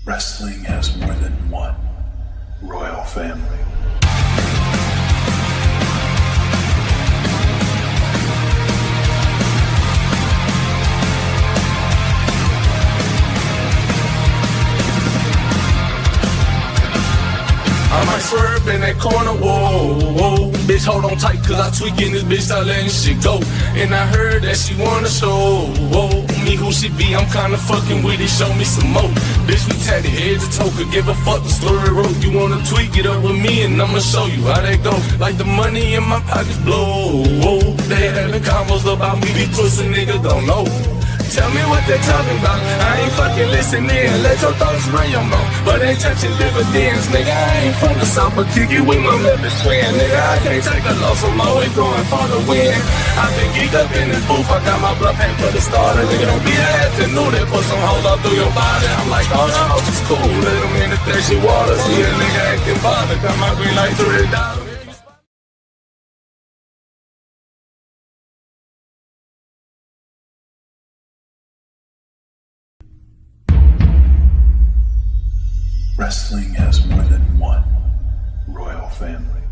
Wrestling has more than one royal family. I might swerve in that corner, whoa, whoa. Bitch, hold on tight, cause I tweaking this bitch, start letting shit go. And I heard that she wanna show, whoa, me who she be, I'm kinda fucking with it, show me some more. Bitch, we tatted head to toe, could give a fuck the story wrote. You wanna tweak it up with me, and I'ma show you how that go. Like the money in my pockets blow, whoa. They having combos about me, these pussy niggas don't know. Tell me what they talking about. I ain't fucking listening. Let your thoughts run your mouth, but ain't touching dividends, nigga. I ain't from the south, but kick it with my Memphis twin, nigga. I can't take a loss. I'm always going for the win. I've been geeked up in this booth. I got my blood packed for the starter, nigga. Don't be an ass and knew that put some holes up through your body. I'm like, oh no, it's cool. Let them in the thirsty water. See a nigga acting bothered. Got my green light $3. Wrestling has more than one royal family.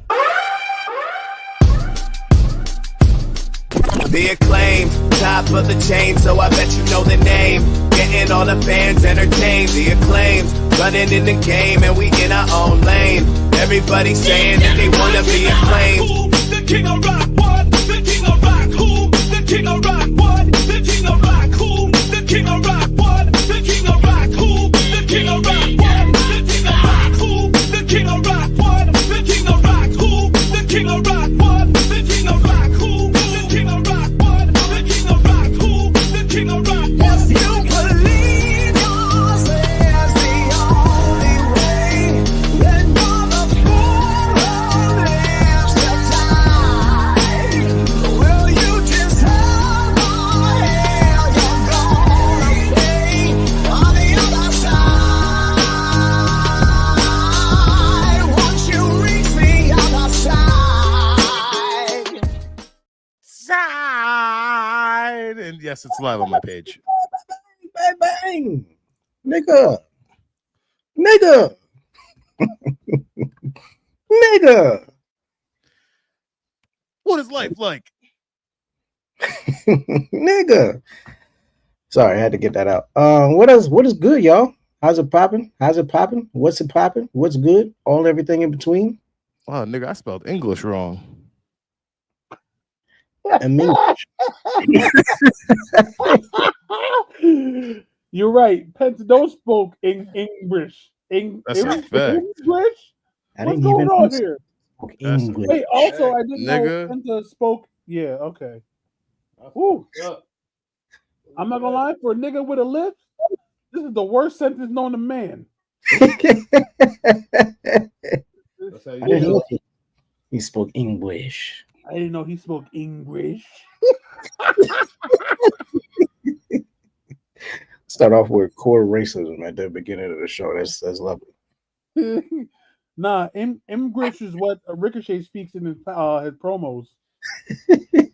The acclaim, top of the chain, so I bet you know the name. Getting all the fans entertained. The acclaim, running in the game, and we in our own lane. Everybody saying that they wanna be acclaimed. The king of rock, what? The king of rock, who? The king of rock, what? The king of rock, who? The king of rock, what? The king of rock, who? The king of rock, what? The king of rock, who? The king of rock, what? The king of rock, who? The king of rock, what? The king of rock, who? The king of rock, what? The king of rock, who? The king of rock, what? If you believe yours is the only way, then you're the fool who lives to die. Will you just have all hell you're gonna pay on the other side? Once you reach the other side. And yes, it's live on my page. Bang, bang. Nigga. Nigga. Nigga. What is life like? Nigga. Sorry, I had to get that out. What is good, y'all? How's it popping? How's it popping? What's it popping? What's good? All everything in between. Oh, nigga, I spelled English wrong. And me. You're right. Penta don't spoke in English. That's a fact. English? I What's didn't going even on here? speak That's English. Wait, also, I didn't Nigga. know Penta spoke. Yeah, okay. Woo. I'm not gonna lie, for a nigga with a lisp, this is the worst sentence known to man. I didn't know he spoke English. I didn't know he spoke English. Start off with core racism at the beginning of the show. That's lovely. Nah, English is what Ricochet speaks in his promos.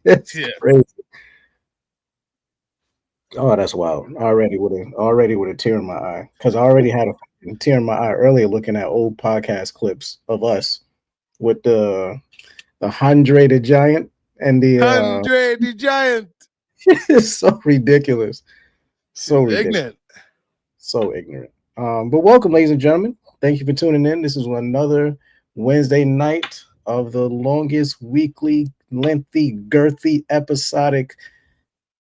That's Yeah. crazy. Oh, that's wild. Already with a tear in my eye. Because I already had a tear in my eye earlier looking at old podcast clips of us with the Andre the Giant and the Andre the Giant. it's so ridiculous. So ridiculous. Ignorant. So ignorant. But welcome, ladies and gentlemen. Thank you for tuning in. This is another Wednesday night of the longest weekly, lengthy, girthy, episodic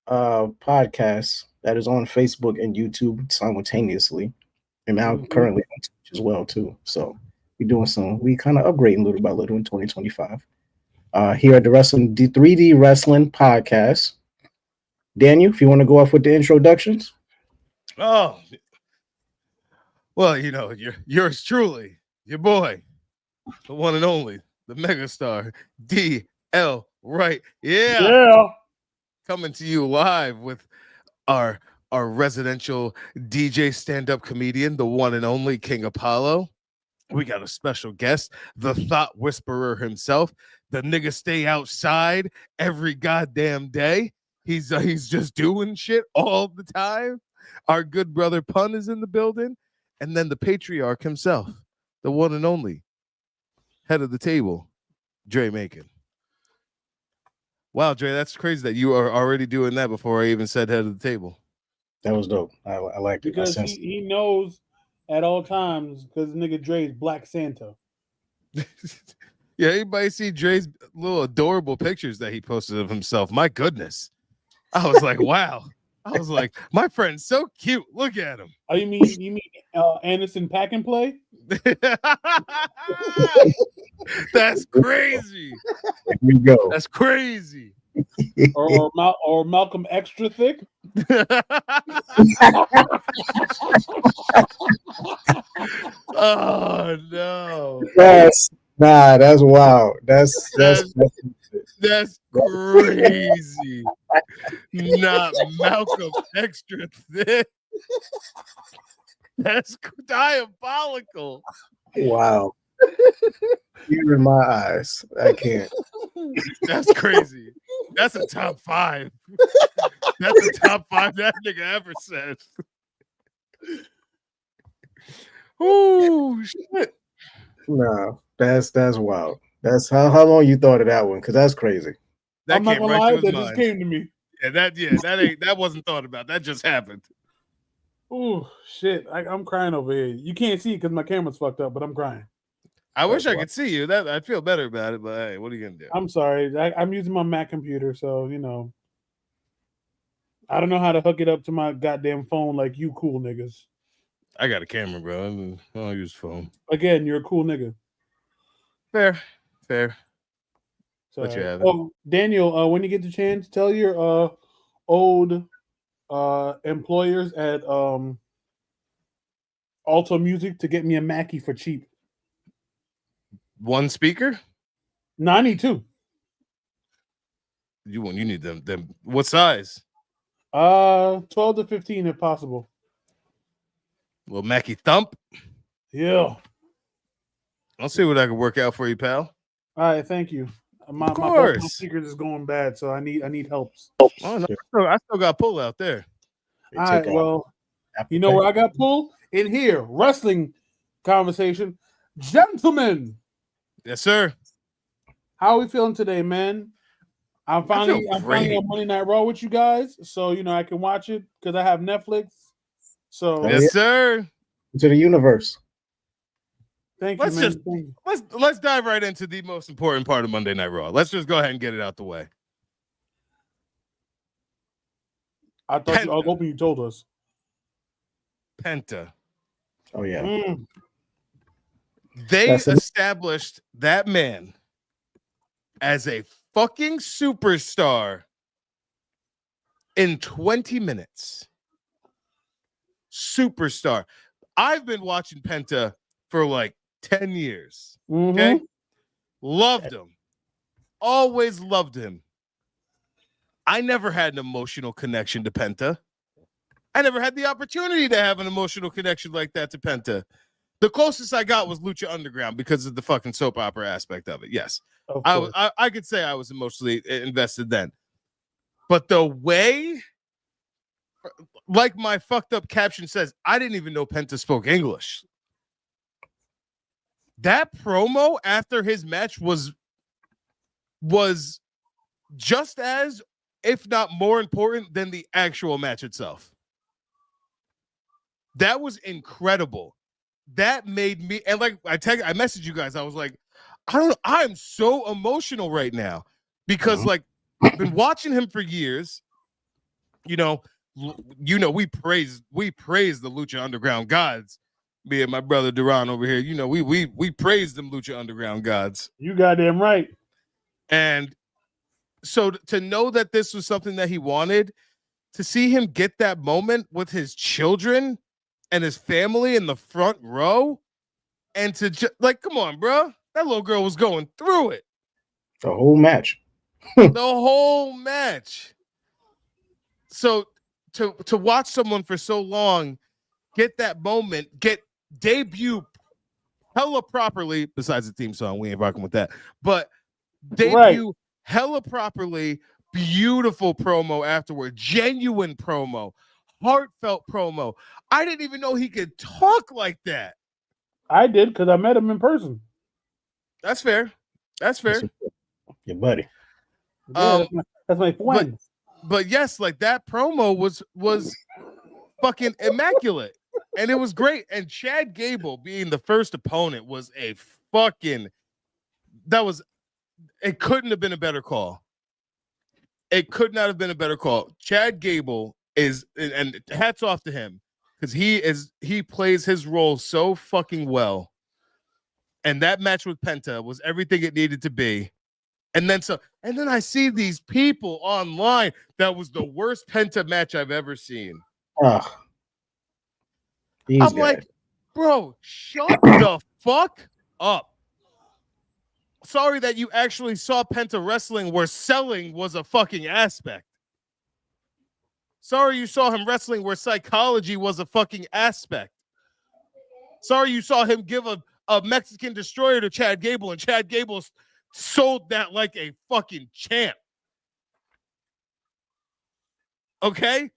podcast that is on Facebook and YouTube simultaneously, and now currently on Twitch as well too. So we kind of upgrading little by little in 2025. Here at the 3D Wrestling Podcast. Daniel, if you want to go off with the introductions. Oh, well, you know, yours truly, your boy, the one and only, the megastar, DL Right. Yeah. Coming to you live with our residential DJ stand-up comedian, the one and only King Apollo. We got a special guest, the thought whisperer himself. The nigga stay outside every goddamn day. He's just doing shit all the time. Our good brother Pun is in the building. and then the patriarch himself, the one and only head of the table, Dre Macon. Wow, Dre, that's crazy that you are already doing that before I even said head of the table. That was dope. I liked it. Because he knows at all times because nigga Dre is Black Santa. Yeah, anybody see Dre's little adorable pictures that he posted of himself? My goodness. I was like, wow. I was like, my friend's so cute. Look at him. Oh, you mean Anderson Pack and Play? That's crazy. Here we go. That's crazy. or Malcolm Extra Thick? Oh no. That's wild. That's crazy. Not Malcolm Extra Thick. That's diabolical. wow. Tear in my eyes. I can't. That's crazy. That's a top 5. That's a top 5 that nigga ever said. Oh shit. No, that's wild. That's how long you thought of that one? Because that's crazy. That I'm not came gonna right lie, to his that mind. just came to me. That wasn't thought about. That just happened. Oh shit! I'm crying over here. You can't see it because my camera's fucked up, but I'm crying. I wish I could see you. That I'd feel better about it, but hey, what are you gonna do? I'm sorry. I'm using my Mac computer, so I don't know how to hook it up to my goddamn phone like you cool niggas. I got a camera, bro. I don't use phone. Again, you're a cool nigga. Fair. So, Let you have it. oh, Daniel, when you get the chance, tell your old employers at Alto Music to get me a Mackie for cheap. One speaker? No, I need 2. You need them. What size? 12 to 15 if possible. Little Mackie thump. Yeah. I'll see what I can work out for you, pal. All right, thank you. Of course. My speakers is going bad, so I need helps. Oh no, I still got pull out there. All right, well, you know where I got pulled? In here, wrestling conversation. Gentlemen, Yes, sir. how are we feeling today, man? I'm finally on Monday Night Raw with you guys, so I can watch it because I have Netflix. So Yes, sir. To the universe. Thank you, man. Let's dive right into the most important part of Monday Night Raw. Let's just go ahead and get it out the way. I thought I was hoping you told us. Penta. Oh yeah. They established that man as a fucking superstar in 20 minutes. Superstar. I've been watching Penta for like 10 years. Okay. Loved him. Always loved him. I never had an emotional connection to Penta. I never had the opportunity to have an emotional connection like that to Penta. The closest I got was Lucha Underground because of the fucking soap opera aspect of it. Yes. I could say I was emotionally invested then. But the way, like my fucked up caption says, I didn't even know Penta spoke English. That promo after his match was just as, if not more important than the actual match itself. That was incredible. That made me, and like I messaged you guys, I was like, I'm so emotional right now because like I've been watching him for years. We praise the Lucha Underground gods. Me and my brother Duran over here, we praise them Lucha Underground gods. You goddamn right. And so to know that this was something that he wanted, to see him get that moment with his children and his family in the front row, and to come on, bro, that little girl was going through it. The whole match. The whole match. So to watch someone for so long get that moment, get debut hella properly, besides the theme song, we ain't rocking with that, but debut hella properly, beautiful promo afterward, genuine promo, heartfelt promo. I didn't even know he could talk like that. I did because I met him in person. That's fair. That's fair. Your buddy. Yeah, that's my friend. But yes, like that promo was fucking immaculate. And it was great. And Chad Gable being the first opponent was a fucking it couldn't have been a better call. It could not have been a better call. Chad Gable is, and hats off to him, because he plays his role so fucking well. And that match with Penta was everything it needed to be. And then I see these people online. That was the worst Penta match I've ever seen. I'm like, bro, shut the fuck up. Sorry that you actually saw Penta wrestling where selling was a fucking aspect. Sorry you saw him wrestling where psychology was a fucking aspect. Sorry you saw him give a Mexican destroyer to Chad Gable, and Chad Gable sold that like a fucking champ. Okay?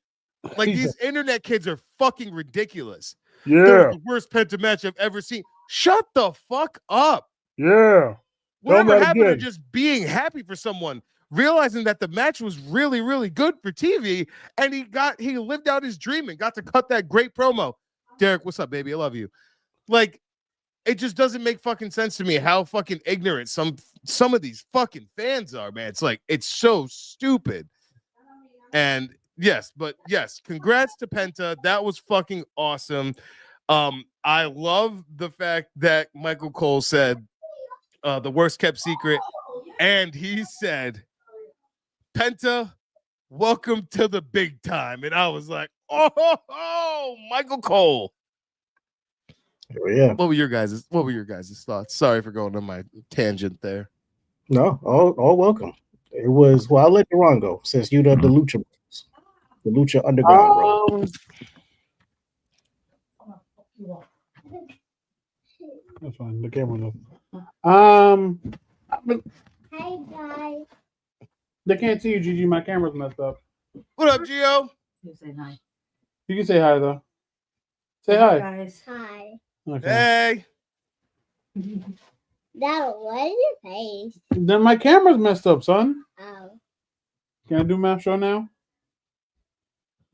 Like, these internet kids are fucking ridiculous. Yeah. That was the worst Penta match I've ever seen. Shut the fuck up. Yeah. Whatever happened to just being happy for someone, realizing that the match was really, really good for TV, and he lived out his dream and got to cut that great promo. Derek, what's up, baby? I love you. Like, it just doesn't make fucking sense to me how fucking ignorant some of these fucking fans are, man. It's like, it's so stupid. And yes, congrats to Penta. That was fucking awesome. I love the fact that Michael Cole said the worst kept secret, and he said, Penta, welcome to the big time. And I was like, oh, Michael Cole. Oh, yeah. What were your guys' thoughts? Sorry for going on my tangent there. No, all welcome. It was, well, I'll let Deron go since you the Lucha Underground, bro. That's fine. The camera off. Hi guys. They can't see you, Gigi. My camera's messed up. What up, Gio? You say hi. You can say hi though. Say hi. Guys. Hi. Okay. Hey. That was your face. Then my camera's messed up, son. Oh, Can I do math show now?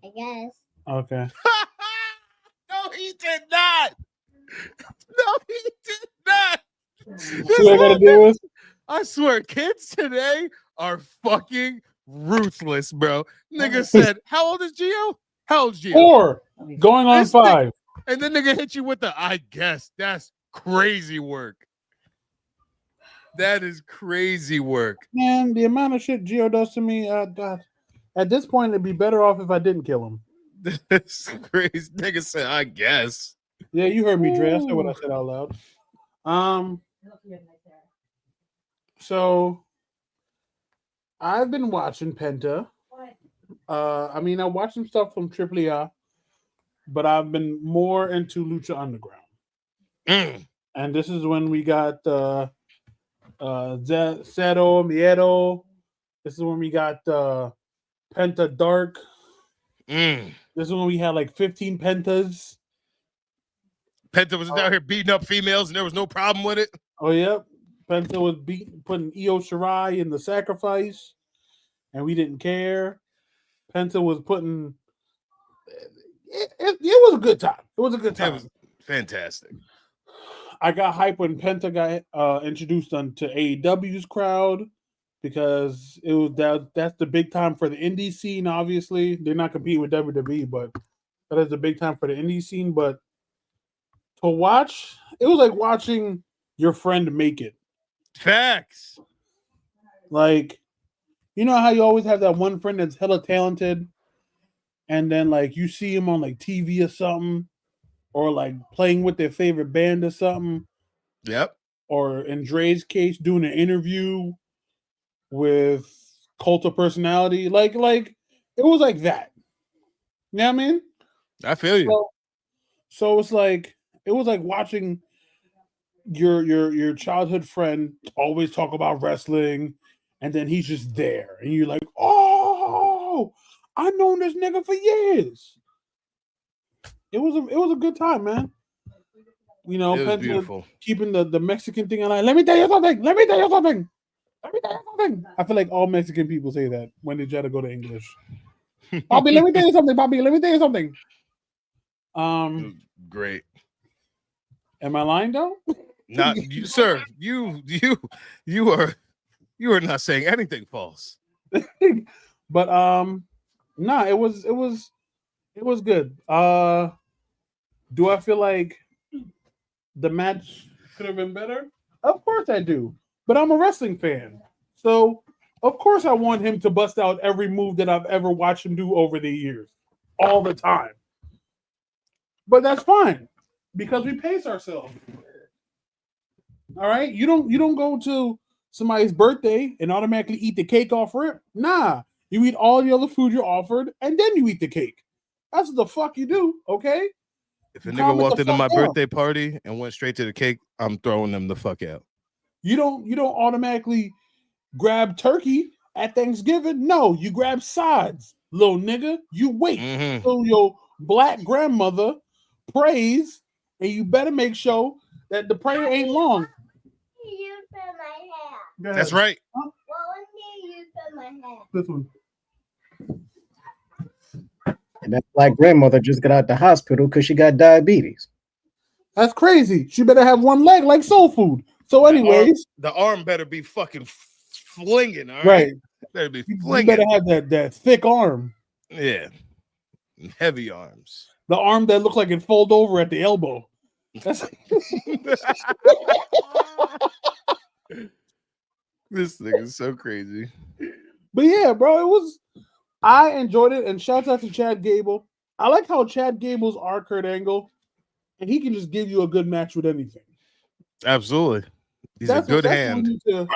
I guess. Okay. No, he did not. No, he did not. See what I gotta deal with? I swear, kids today are fucking ruthless, bro. Nigga said, how old is Gio? How old is Gio? 4. Going on This 5. And then nigga hit you with the I guess. That's crazy work. That is crazy work. Man, the amount of shit Gio does to me, God. At this point, it'd be better off if I didn't kill him. That's crazy. Nigga said, I guess. Yeah, you heard me, Dre. I said what I said out loud. So I've been watching Penta. I mean, I watched some stuff from AAA, but I've been more into Lucha Underground. And this is when we got Cero, Miedo. This is when we got Penta Dark. This is when we had like 15 Pentas. Penta was down here beating up females, and there was no problem with it. Oh, yep. Penta was putting Io Shirai in the sacrifice, and we didn't care. Penta was putting... It was a good time. It was a good time. It was fantastic. I got hyped when Penta got introduced onto AEW's crowd because it was that's the big time for the indie scene, obviously. They're not competing with WWE, but that is the big time for the indie scene. But to watch, it was like watching your friend make it. Facts. Like, you know how you always have that one friend that's hella talented, and then like you see him on like TV or something, or like playing with their favorite band or something. Yep. Or in Dre's case, doing an interview with Cult of Personality. Like it was like that. You know what I mean? I feel you. So it's like it was like watching your childhood friend always talk about wrestling, and then he's just there, and you're like, oh, I've known this nigga for years. was a good time, man. You know, It was Penta beautiful. keeping the Mexican thing alive. Let me tell you something. Let me tell you something. Let me tell you something. I feel like all Mexican people say that when they try to go to English. Bobby, let me tell you something. Bobby, let me tell you something. It was great. Am I lying though? Not you, sir. You are not saying anything false. But nah, it was good. Do I feel like the match could have been better? Of course I do. But I'm a wrestling fan. So of course I want him to bust out every move that I've ever watched him do over the years. All the time. But that's fine. Because we pace ourselves. All right? You don't go to somebody's birthday and automatically eat the cake off rip. Nah. You eat all the other food you're offered, and then you eat the cake. That's what the fuck you do, okay? If a You nigga calm it walked the into my fuck down. birthday party and went straight to the cake, I'm throwing them the fuck out. You don't automatically grab turkey at Thanksgiving. No, you grab sides, little nigga. You wait till your black grandmother prays, and you better make sure that the prayer ain't long. You for my hair. Go That's ahead. right. What one day you for my hair? This one. And that black grandmother just got out the hospital because she got diabetes. That's crazy. She better have one leg like soul food. So, anyways, The arm better be fucking flinging, all right? right. Better be You flinging. better have that thick arm. Yeah. Heavy arms. The arm that looks like it fold over at the elbow. That's This nigga's so crazy. But yeah, bro, I enjoyed it, and shouts out to Chad Gable. I like how Chad Gable's our Kurt Angle, and he can just give you a good match with anything. Absolutely. He's a good What hand. we need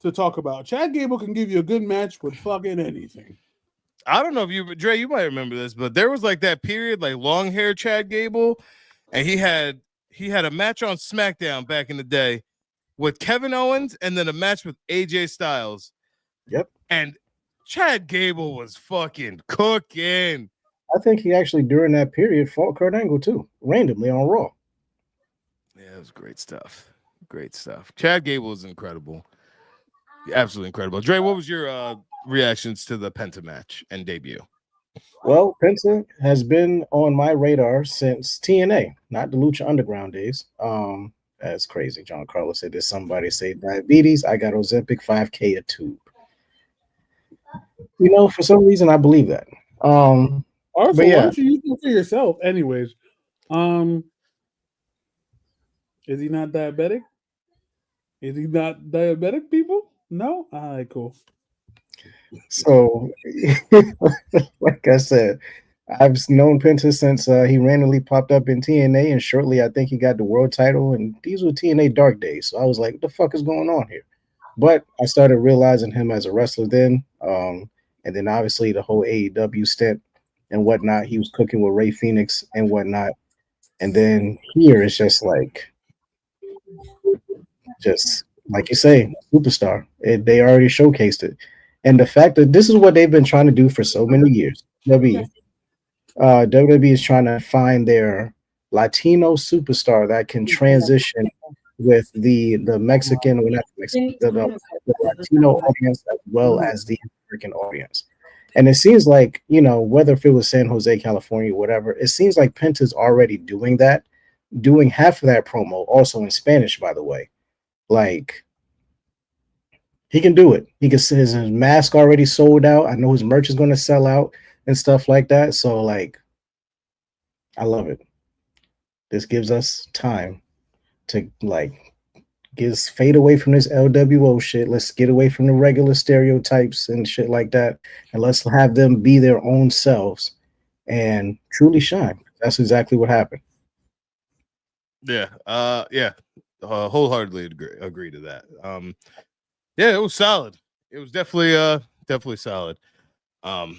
to talk about. Chad Gable can give you a good match with fucking anything. I don't know if you, Dre, you might remember this, but there was like that period, like long hair Chad Gable, and he had a match on SmackDown back in the day with Kevin Owens, and then a match with AJ Styles. Yep. And Chad Gable was fucking cooking. I think he actually during that period fought Kurt Angle too, randomly on Raw. Yeah, it was great stuff. Great stuff. Chad Gable is incredible. Absolutely incredible. Dre, what was your reactions to the Penta match and debut? Well, Penta has been on my radar since TNA, not the Lucha Underground days. That's crazy. John Carlos said, "Did somebody say diabetes? I got Ozempic 5K a tube." You know, for some reason, I believe that. Also, but why yeah, don't you use it for yourself? Anyways, is he not diabetic? Is he not diabetic, people? No? All right, cool. so like I said, I've known Penta since he randomly popped up in TNA, and shortly I think he got the world title, and these were TNA dark days. So I was like, what the fuck is going on here? But I started realizing him as a wrestler then, and then obviously the whole AEW stint and whatnot. He was cooking with Ray Phoenix and whatnot, and then here it's just like you say, superstar. They already showcased it, and the fact that this is what they've been trying to do for so many years. WWE is trying to find their Latino superstar that can transition with the Mexican, or not Mexican, the Latino audience as well as the American audience. And it seems like, you know, whether if it was San Jose, California, whatever, it seems like Penta's already doing that, doing half of that promo, also in Spanish, by the way. Like, he can do it. He can see his mask already sold out. I know his merch is going to sell out and stuff like that. So, like, I love it. This gives us time to, like, fade away from this LWO shit. Let's get away from the regular stereotypes and shit like that. And let's have them be their own selves and truly shine. That's exactly what happened. Yeah. Wholeheartedly agree to that. Yeah, it was solid. It was definitely solid. I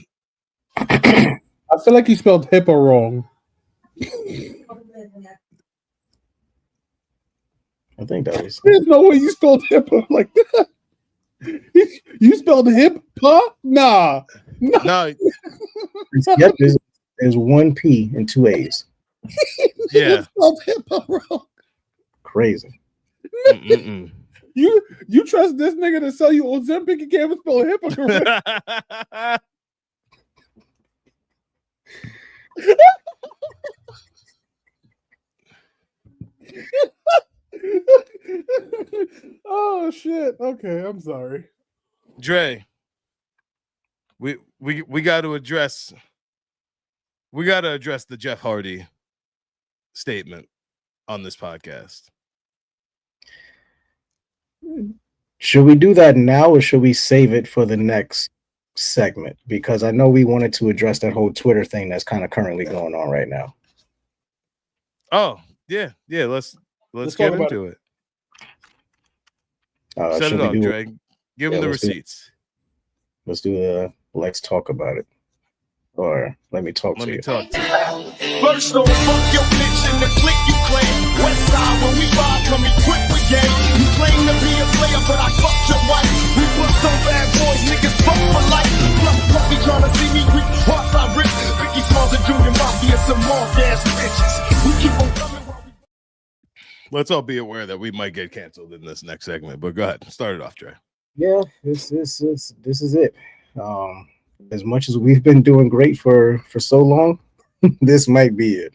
feel like he spelled HIPAA wrong. I think that was. There's no way you spelled HIPAA like that. You spelled HIPAA? Nah. No, Yep, there's one P and two A's. Yeah. Hip hop rock. Crazy. Mm-mm-mm. You trust this nigga to sell you Ozempic and can't even spell hypocrite? Oh shit. Okay, I'm sorry. Dre, we got to address the Jeff Hardy statement on this podcast. Should we do that now or should we save it for the next segment? Because I know we wanted to address that whole Twitter thing that's kind of currently going on right now. Oh, yeah. Let's Let's get talk about into it. Should Set it we up, do Dre. Give him the let's do- receipts. Let's do the let's talk about it. Or let me talk Let to me you. talk to you. First on fuck your bitch in the click you claim. West side when we ride, come equipped with game. You claim to be a player, but I fucked your wife. We bust on bad boys, niggas fuck for life. Plus puppy tryna see me weak, hearts I rip. Vicky Smalls and Junior Mafia, some more ass bitches. We keep on coming while we Let's all be aware that we might get canceled in this next segment. But go ahead, start it off, Dre. Yeah, this is it. As much as we've been doing great for so long, this might be it.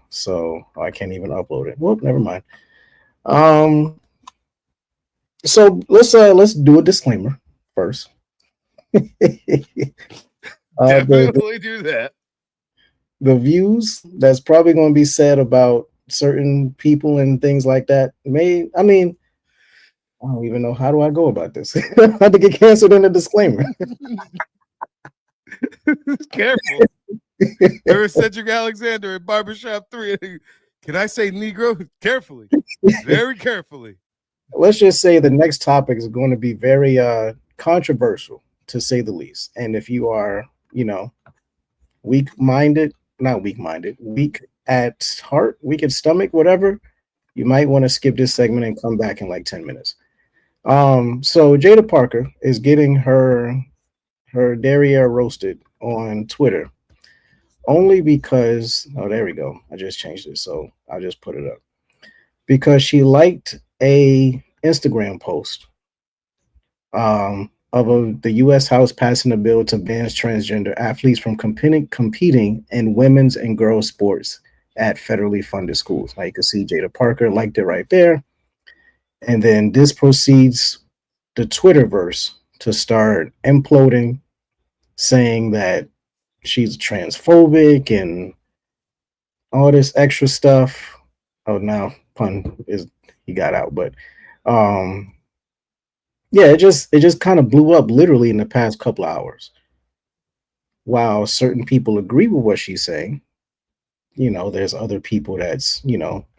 So I can't even upload it. Well, never mind. So let's do a disclaimer first. Definitely do that. The views that's probably going to be said about certain people and things like that I don't even know how do I go about this. I had to get canceled in a disclaimer. Careful. There's Cedric Alexander at Barbershop 3. Can I say Negro? Carefully. Very carefully. Let's just say the next topic is going to be very controversial, to say the least. And if you are, weak at heart, weak at stomach, whatever, you might want to skip this segment and come back in like 10 minutes. So Jada Parker is getting her derriere roasted on Twitter only because there we go. I just changed it, so I'll just put it up. Because she liked a Instagram post of the U.S. House passing a bill to ban transgender athletes from competing in women's and girls sports at federally funded schools. Now you can see Jada Parker liked it right there. And then this proceeds the Twitterverse to start imploding, saying that she's transphobic and all this extra stuff. Oh, now he got out, but yeah, it just kind of blew up literally in the past couple of hours. While certain people agree with what she's saying, there's other people that's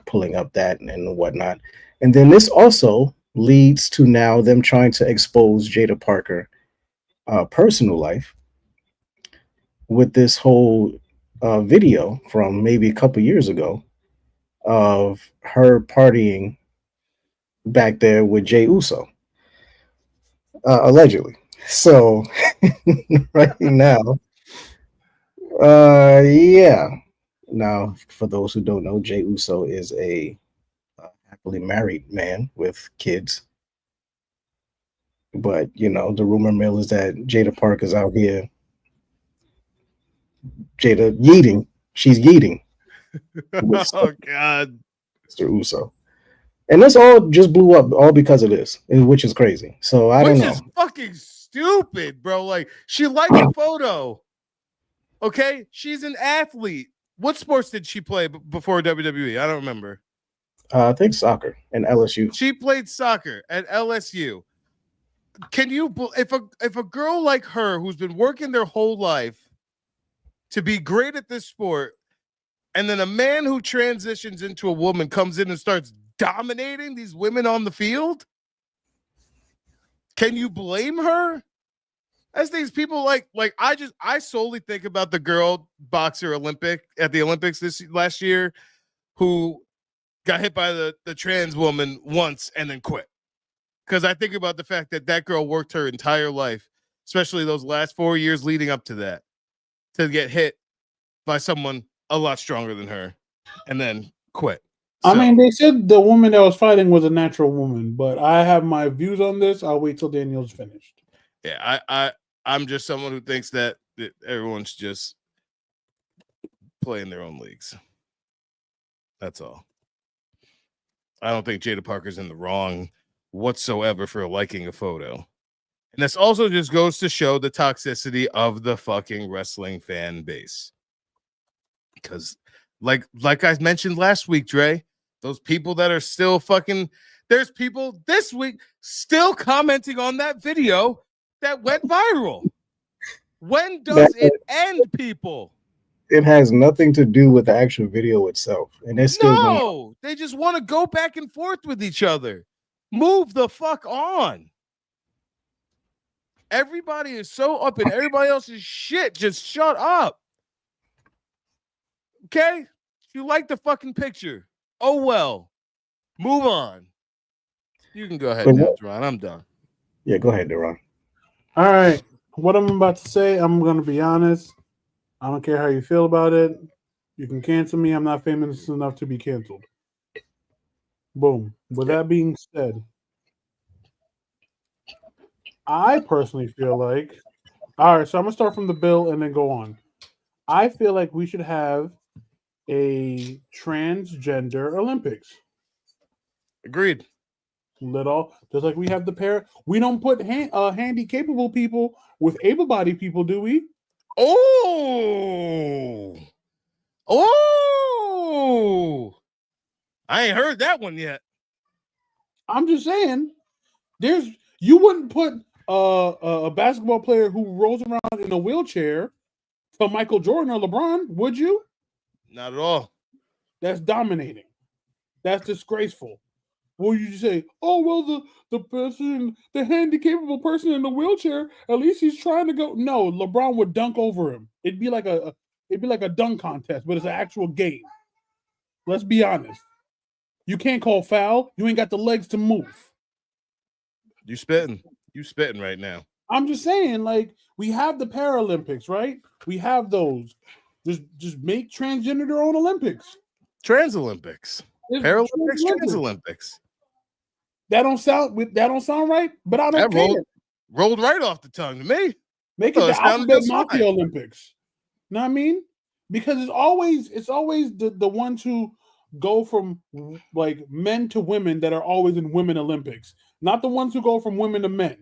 pulling up that and whatnot. And then this also leads to now them trying to expose Jada Parker personal life with this whole video from maybe a couple years ago of her partying back there with Jey Uso, allegedly. So right now, yeah. Now, for those who don't know, Jey Uso is a happily married man with kids. But the rumor mill is that Jada Parker's out here. Jada yeeting. She's yeeting. Oh God. Mr. Uso. And this all just blew up all because of this, which is crazy. So I don't know. Which is fucking stupid, bro. Like, she liked a photo. Okay? She's an athlete. What sports did she play before WWE? I don't remember. I think soccer and LSU. She played soccer at LSU. Can you, if a girl like her who's been working their whole life to be great at this sport, and then a man who transitions into a woman comes in and starts dominating these women on the field, can you blame her? As these people like I solely think about the girl boxer at the Olympics last year who got hit by the trans woman once and then quit. Because I think about the fact that girl worked her entire life, especially those last 4 years leading up to that, to get hit by someone a lot stronger than her, and then quit. I So, mean, they said the woman that was fighting was a natural woman, but I have my views on this. I'll wait till Daniel's finished. yeah, I'm just someone who thinks that everyone's just playing their own leagues. That's all. I don't think Jada Parker's in the wrong whatsoever for liking a photo. And this also just goes to show the toxicity of the fucking wrestling fan base. Because like I mentioned last week, Dre, those people that are still fucking, there's people this week still commenting on that video that went viral. When does it end, people? It has nothing to do with the actual video itself, and it's still going on. No, they just want to go back and forth with each other. Move the fuck on. Everybody is so up in everybody else's shit. Just shut up. Okay? You like the fucking picture. Oh well. Move on. You can go ahead now, Deron. I'm done. Yeah, go ahead, Deron. All right. What I'm about to say, I'm going to be honest. I don't care how you feel about it. You can cancel me. I'm not famous enough to be canceled. Boom. With that being said, I personally feel like, all right, so I'm going to start from the bill and then go on. I feel like we should have a transgender Olympics. Agreed. Just like we have the pair. We don't put handy capable people with able-bodied people, do we? Oh, I ain't heard that one yet. I'm just saying, you wouldn't put a basketball player who rolls around in a wheelchair to Michael Jordan or LeBron, would you? Not at all. That's dominating. That's disgraceful. What would you say? Oh well, the handy-capable person in the wheelchair, at least he's trying to go. No, LeBron would dunk over him. It'd be like a dunk contest, but it's an actual game. Let's be honest. You can't call foul. You ain't got the legs to move. You spitting right now. I'm just saying, like, we have the Paralympics, right? We have those. Just make transgender their own Olympics. Trans-Olympics. Paralympics, Trans-Olympics. That don't sound right, but I don't care. Rolled right off the tongue to me. Make it the Alphabet Mafia Olympics. Know what I mean? Because it's always the ones who go from like men to women that are always in women Olympics, not the ones who go from women to men.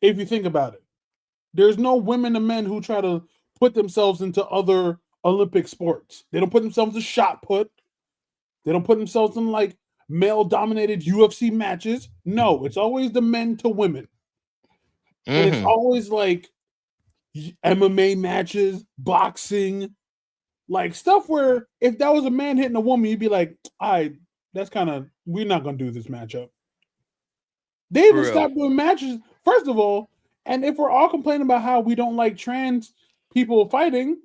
If you think about it, there's no women to men who try to put themselves into other Olympic sports. They don't put themselves in shot put. They don't put themselves in like male-dominated UFC matches. No, it's always the men to women. And it's always like MMA matches, boxing, like stuff where if that was a man hitting a woman, you'd be like, we're not going to do this matchup. They even stopped doing matches, first of all, and if we're all complaining about how we don't like trans people fighting,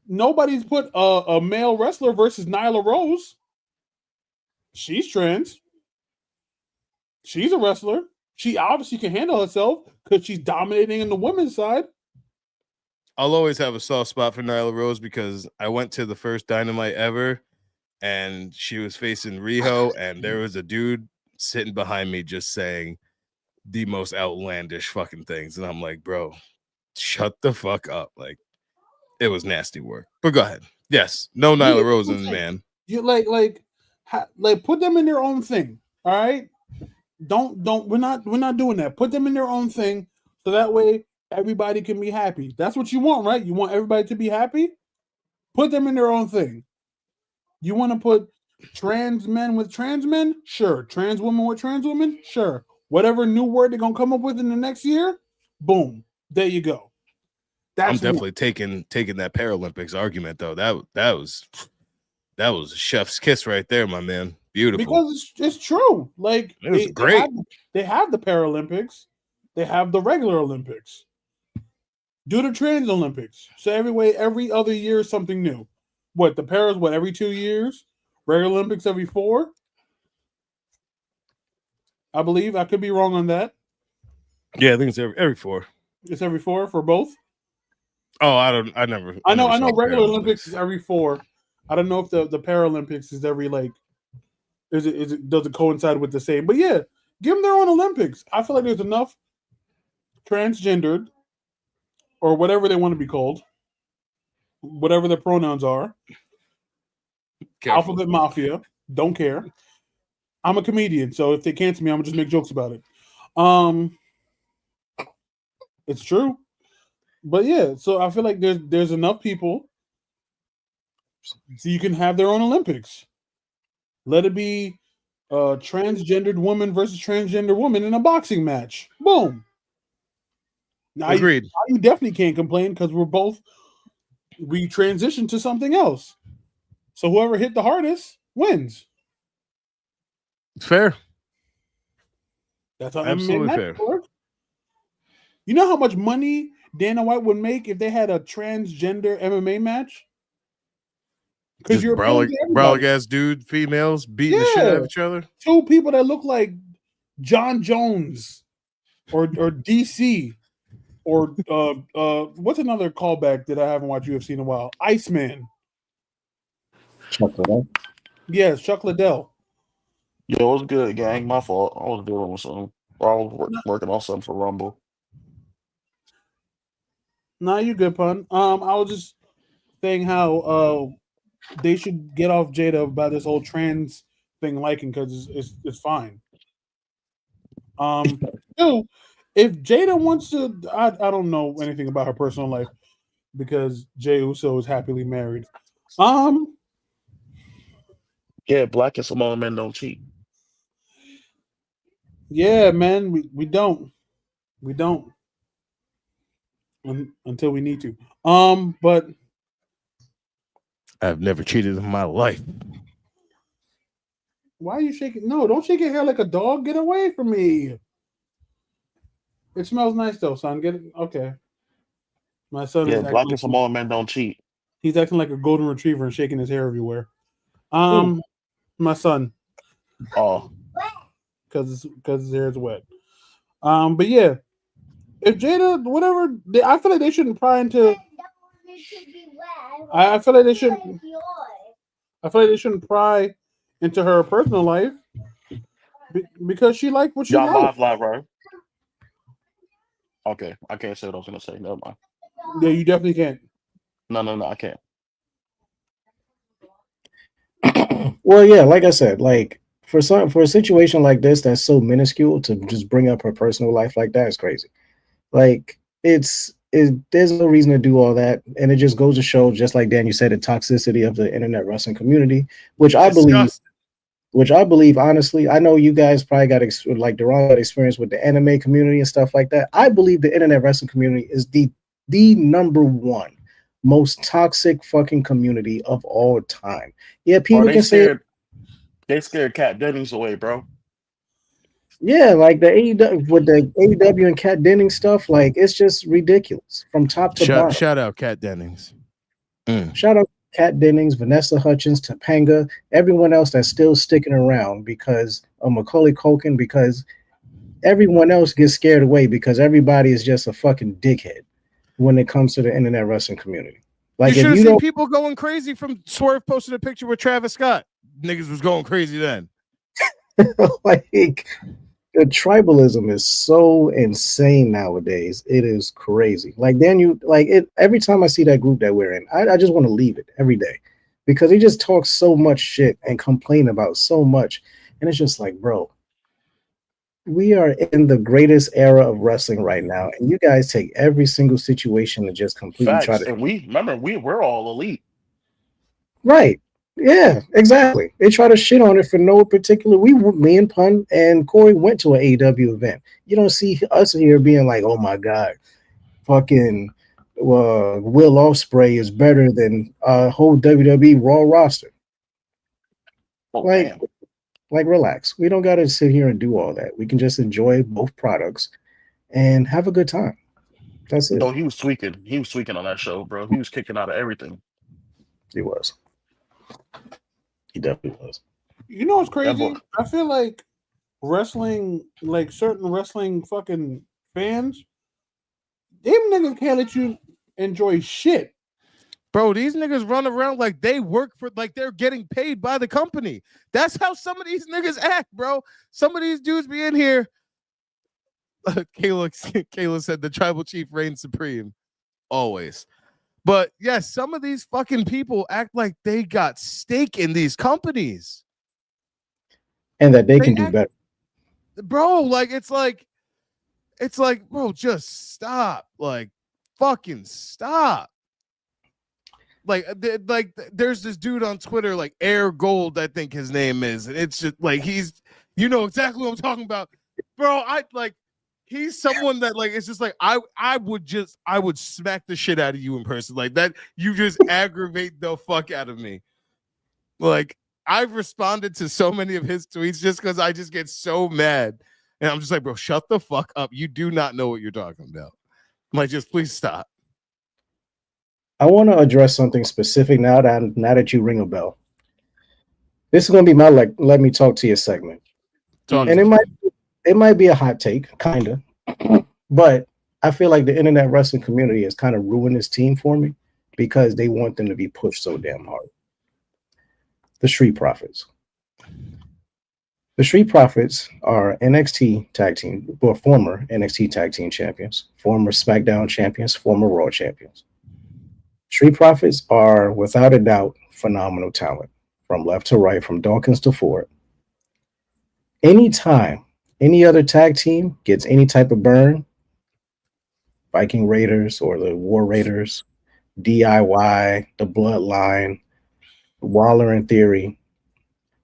nobody's put a male wrestler versus Nyla Rose. She's trans. She's a wrestler. She obviously can handle herself because she's dominating in the women's side. I'll always have a soft spot for Nyla Rose because I went to the first Dynamite ever and she was facing Riho and there was a dude sitting behind me just saying the most outlandish fucking things. And I'm like, bro, shut the fuck up. Like, it was nasty work. But go ahead. Yes, no Nyla Rose in the man. You like put them in their own thing. All right. We're not doing that. Put them in their own thing so that way everybody can be happy. That's what you want, right? You want everybody to be happy? Put them in their own thing. You want to put trans men with trans men? Sure. Trans women with trans women? Sure. Whatever new word they're gonna come up with in the next year, boom. There you go. I'm definitely taking that Paralympics argument though. That was a chef's kiss right there, my man. Beautiful. Because it's true. Like it was great. They have the Paralympics. They have the regular Olympics. Do the trans Olympics. So every other year is something new. What the Paras? What every 2 years? Regular Olympics every 4. I believe. I could be wrong on that. Yeah, I think it's every 4. It's every 4 for both. Oh, I never. I know. never I know. saw the Regular Paralympics. Olympics is every 4. I don't know if the Paralympics is every like. Is it does it coincide with the same? But yeah, give them their own Olympics. I feel like there's enough transgendered or whatever they want to be called, whatever their pronouns are. Careful. Alphabet Mafia. Don't care. I'm a comedian, so if they cancel me, I'm gonna just make jokes about it. It's true. But yeah, so I feel like there's enough people so you can have their own Olympics. Let it be a transgendered woman versus transgender woman in a boxing match. Boom. Now Agreed. you definitely can't complain because we transitioned to something else. So whoever hit the hardest wins. Fair. That's how Absolutely MMA fair. matches work. You know how much money Dana White would make if they had a transgender MMA match? Because Just you're appealing to brolic everybody. ass dude, females beating the shit out of each other. 2 people that look like John Jones or DC or what's another callback that I haven't watched UFC in a while? Iceman. Chuck Liddell. Yes, Chuck Liddell. Yo, what's good, gang? My fault. I was dealing with something. Or I was working on something for Rumble. Nah, you good, pun. I was just saying how they should get off Jada about this whole trans thing liking because it's fine. Two, if Jada wants to, I don't know anything about her personal life because Jay Uso is happily married. Yeah, black and Samoan men don't cheat. Yeah, man, we don't until we need to. But I've never cheated in my life. why are you shaking? No, don't shake your hair like a dog. Get away from me. It smells nice though, son. Get it. Okay. My son Yeah, is black and Samoan men don't cheat. he's acting like a golden retriever and shaking his hair everywhere. My son, Oh, because his hair is wet. But yeah, if Jada, whatever, I feel like they shouldn't pry into. I feel like they shouldn't. I feel like they shouldn't pry into her personal life because she liked what she y'all liked. live, right? Okay, I can't say what I was gonna say. Never mind. Yeah, you definitely can't. No, I can't. Well, yeah, like I said, like for a situation like this that's so minuscule to just bring up her personal life like that is crazy. Like there's no reason to do all that, and it just goes to show, just like Dan, you said, the toxicity of the internet wrestling community, which I believe, honestly, I know you guys probably got like Deron got experience with the anime community and stuff like that. I believe the internet wrestling community is the number one most toxic fucking community of all time. Yeah, people can say they scared Kat Dennings away, bro. Yeah, like the AEW with the AEW and Kat Dennings stuff, like it's just ridiculous from top to bottom. Shout out Kat Dennings. Shout out Kat Dennings, Vanessa Hutchins, Topanga, everyone else that's still sticking around because of Macaulay Culkin, because everyone else gets scared away because everybody is just a fucking dickhead when it comes to the internet wrestling community. Like you should have if you seen don't, people going crazy from Swerve posted a picture with Travis Scott. Niggas was going crazy then. like the tribalism is so insane nowadays. It is crazy. Like then every time I see that group that we're in, I just want to leave it every day because he just talks so much shit and complain about so much. And it's just like, bro, we are in the greatest era of wrestling right now. And you guys take every single situation and just completely try to. And we're all elite. Right. Yeah, exactly. They try to shit on it for no particular. Me and Pun and Corey went to an AEW event. You don't see us here being like, "Oh my god, fucking Will Ospreay is better than whole WWE Raw roster." Like, relax. We don't got to sit here and do all that. We can just enjoy both products and have a good time. That's it. No, he was tweaking. He was tweaking on that show, bro. He was kicking out of everything. He was. He definitely was. You know what's crazy? I feel like wrestling, like certain wrestling fucking fans, them niggas can't let you enjoy shit. Bro, these niggas run around like they work for, like they're getting paid by the company. That's how some of these niggas act, bro. Some of these dudes be in here. Kayla said the tribal chief reigns supreme. Always. But yes, some of these fucking people act like they got stake in these companies. And that they can do better. Bro, like, it's like, bro, just stop. Like, fucking stop. Like there's this dude on Twitter, like Air Gold, I think his name is. And it's just like you know exactly what I'm talking about. Bro, he's someone that like it's just like I would smack the shit out of you in person. Like that, you just aggravate the fuck out of me. Like, I've responded to so many of his tweets just because I just get so mad. And I'm just like, bro, shut the fuck up. You do not know what you're talking about. I'm like, just please stop. I want to address something specific now that you ring a bell. This is going to be my let me talk to you segment. And it might be a hot take, kind of. But I feel like the internet wrestling community has kind of ruined this team for me because they want them to be pushed so damn hard. The Street Profits. The Street Profits are NXT tag team, or former NXT tag team champions, former SmackDown champions, former Raw champions. Street Profits are, without a doubt, phenomenal talent from left to right, from Dawkins to Ford. Anytime any other tag team gets any type of burn, Viking Raiders or the War Raiders, DIY, the Bloodline, Waller in Theory,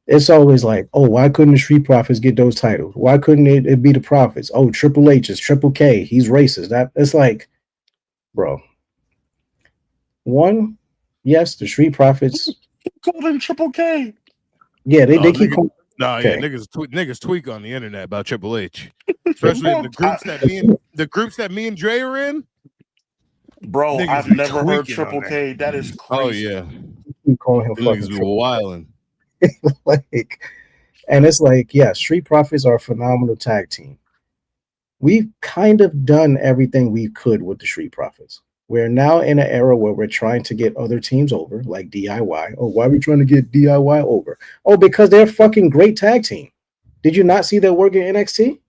it's always like, oh, why couldn't the Street Profits get those titles? Why couldn't it be the Profits? Oh, Triple H is Triple K. He's racist. That it's like, bro. One, yes, the Street Profits. Called him Triple K. Yeah, they keep calling. No, yeah, niggas tweak on the internet about Triple H, especially in the groups that me and Dre are in. Bro, Niggas I've be never heard tweaking Triple on K. That is crazy. Oh yeah, Keep calling him fucking niggas be Triple wilding. Like, and it's like, yeah, Street Profits are a phenomenal tag team. We've kind of done everything we could with the Street Profits. We're now in an era where we're trying to get other teams over, like DIY. Oh, why are we trying to get DIY over? Oh, because they're a fucking great tag team. Did you not see their work in NXT?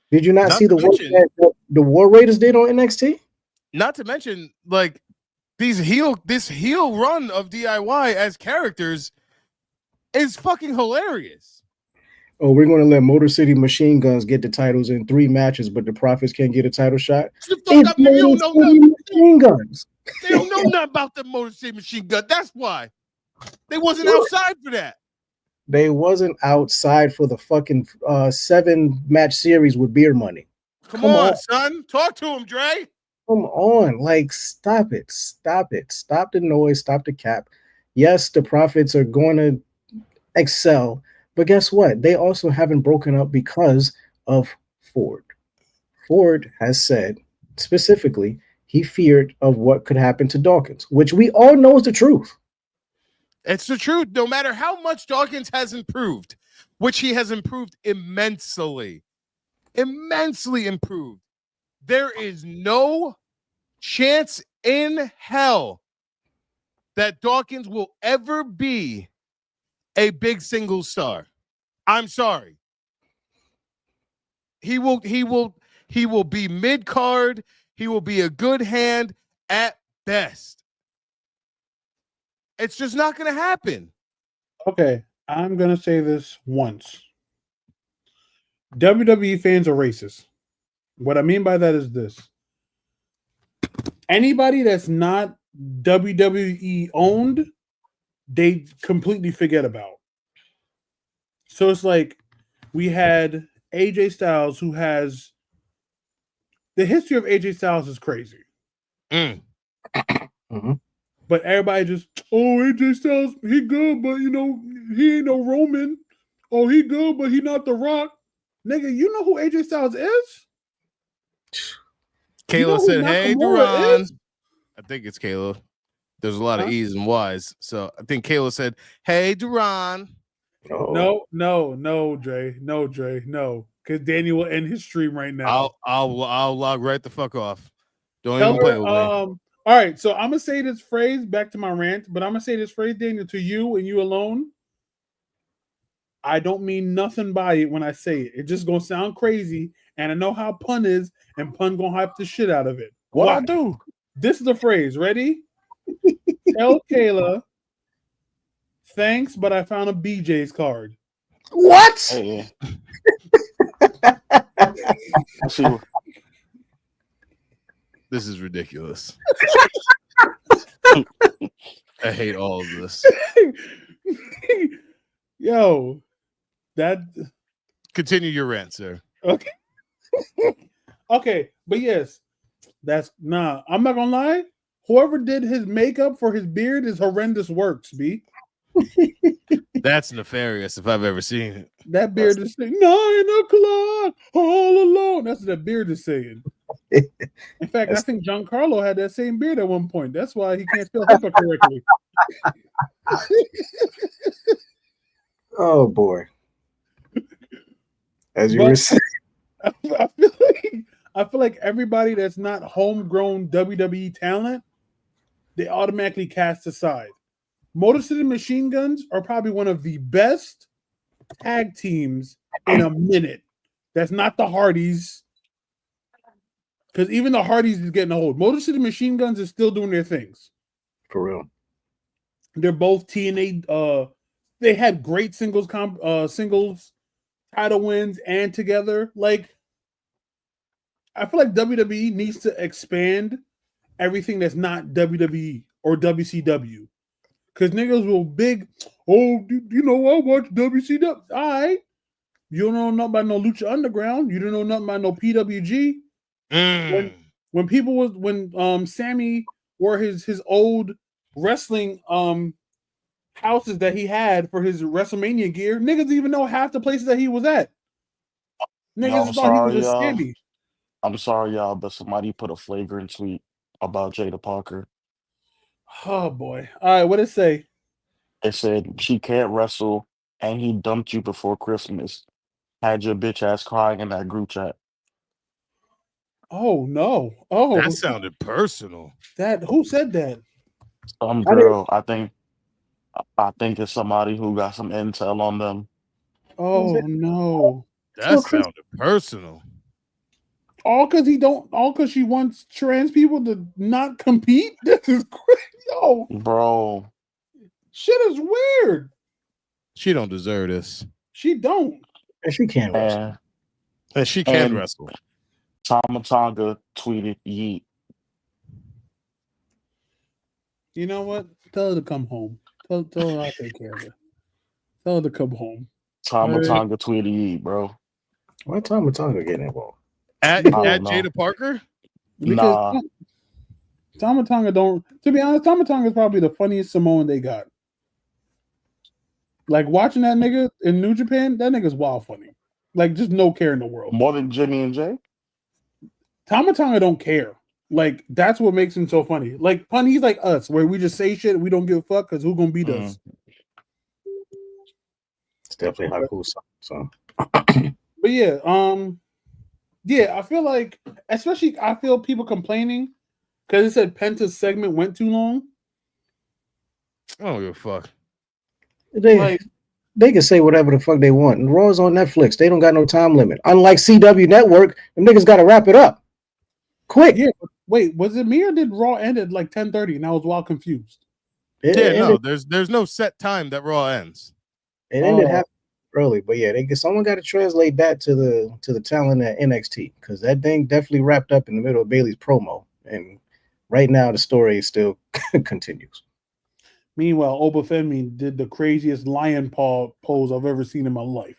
Did you not see the work that the War Raiders did on NXT? Not to mention, like, this heel run of DIY as characters is fucking hilarious. Oh, we're going to let Motor City Machine Guns get the titles in 3 matches, but the Profits can't get a title shot. It's Motor City Machine Guns. They don't know nothing about the Motor City Machine Gun. That's why they wasn't outside for that. They wasn't outside for the fucking 7-match series with Beer Money. Come on, son. Talk to him, Dre. Come on. Like, stop it. Stop it. Stop the noise. Stop the cap. Yes, the Profits are going to excel. But guess what? They also haven't broken up because of Ford. Ford has said specifically he feared of what could happen to Dawkins, which we all know is the truth. It's the truth. No matter how much Dawkins has improved, which he has improved immensely improved, there is no chance in hell that Dawkins will ever be a big single star. I'm sorry. He will be mid-card. He will be a good hand at best. It's just not going to happen. Okay, I'm going to say this once. WWE fans are racist. What I mean by that is this. Anybody that's not WWE owned, they completely forget about. So it's like we had AJ Styles, who has the history of AJ Styles is crazy. Mm-hmm. But everybody just, oh, AJ Styles, he good, but you know, he ain't no Roman. Oh, he good, but he not The Rock. Nigga, you know who AJ Styles is? Kayla, you know said, hey, Duran. I think it's Kayla. There's a lot of E's and Y's. So I think Kayla said, hey, Duran. Oh. No, Dre. No, Dre. No. Because Daniel will end his stream right now. I'll log right the fuck off. Don't Tell even play her, with me. all right, so I'm gonna say this phrase back to my rant, but I'm gonna say this phrase, Daniel, to you and you alone. I don't mean nothing by it when I say it. It's just gonna sound crazy, and I know how pun is, and pun gonna hype the shit out of it. What I Watch. do? This is the phrase. Ready? Tell Kayla, thanks, but I found a BJ's card. What? Hey, I see. This is ridiculous. I hate all of this. Yo, that Continue your rant, sir. okay. Okay, but yes, that's nah. I'm not gonna lie. Whoever did his makeup for his beard is horrendous works, B. That's nefarious if I've ever seen it. That beard is saying 9 o'clock all alone. That's what that beard is saying. In fact, I think Giancarlo had that same beard at one point. That's why he can't spell HIPAA correctly. Oh boy. As you But- were saying, I feel like everybody that's not homegrown WWE talent, they automatically cast aside. Motor City Machine Guns are probably one of the best tag teams in a minute. That's not the Hardys. Because even the Hardys is getting old. Motor City Machine Guns is still doing their things. for real. They're both TNA. They had great singles title wins and together. Like, I feel like WWE needs to expand everything that's not WWE or WCW. Because niggas will you know, I watch WCW. All right. You don't know nothing about no Lucha Underground. You don't know nothing about no PWG. When Sammy wore his old wrestling houses that he had for his WrestleMania gear, niggas didn't even know half the places that he was at. Niggas I'm thought he was sorry, a y'all. Sammy. I'm sorry, y'all, but somebody put a flagrant tweet about Jada Parker. Oh boy. All right, what it say? It said she can't wrestle and he dumped you before Christmas. Had your bitch ass crying in that group chat. Oh no. Oh, That sounded personal. who said that? Some I didn't- girl, I think it's somebody who got some intel on them. Oh no. That Chris- sounded personal. All because she wants trans people to not compete? This is crazy. Yo, Bro, shit is weird. She don't deserve this. She don't. And she can't wrestle. and And she can And- wrestle. Tama Tonga tweeted yeet. You know what? Tell her to come home. Tell her I'll take care of her. Tell her to come home. Tama Alright. Tonga tweeted yeet, bro. Why Tom Tonga getting involved? At don't know. Jada Parker? Nah. Because Tama Tonga don't. To be honest, Tama Tonga is probably the funniest Samoan they got. Like watching that nigga in New Japan, that nigga's wild funny. Like just no care in the world. More than Jimmy and Jay? Tama Tonga don't care. Like that's what makes him so funny. Like pun, he's like us, where we just say shit, we don't give a fuck because who gonna beat us? It's definitely Haku's son. But yeah, I feel like, especially I feel people complaining because it said Penta's segment went too long. I don't give a fuck. They can say whatever the fuck they want. And Raw's on Netflix. They don't got no time limit. Unlike CW Network, them niggas got to wrap it up quick. Yeah, wait, was it me or did Raw end at like 10:30 and I was wild confused? No, there's no set time that Raw ends. It ended half early, but yeah, someone got to translate that to the talent at NXT because that thing definitely wrapped up in the middle of Bailey's promo, and right now the story still continues. Meanwhile, Obafemi did the craziest lion paw pose I've ever seen in my life.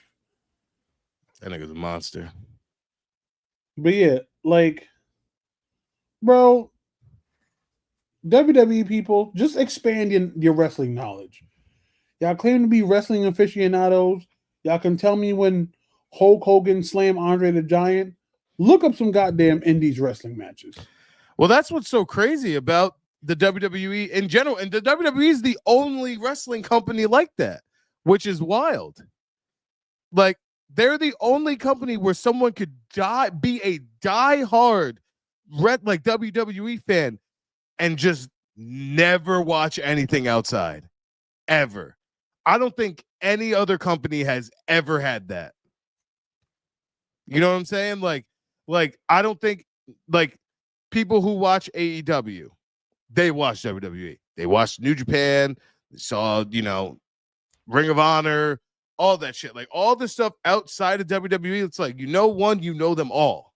That nigga's a monster. But yeah, like, bro, WWE people, just expand your wrestling knowledge. Y'all claim to be wrestling aficionados. Y'all can tell me when Hulk Hogan slammed Andre the Giant. Look up some goddamn indies wrestling matches. Well, that's what's so crazy about the WWE in general. And the WWE is the only wrestling company like that, which is wild. Like, they're the only company where someone could be a diehard like WWE fan and just never watch anything outside ever. I don't think any other company has ever had that. You know what I'm saying? Like I don't think like people who watch AEW, they watch WWE. They watch New Japan, they saw, Ring of Honor, all that shit. Like all the stuff outside of WWE, it's like, you know them all.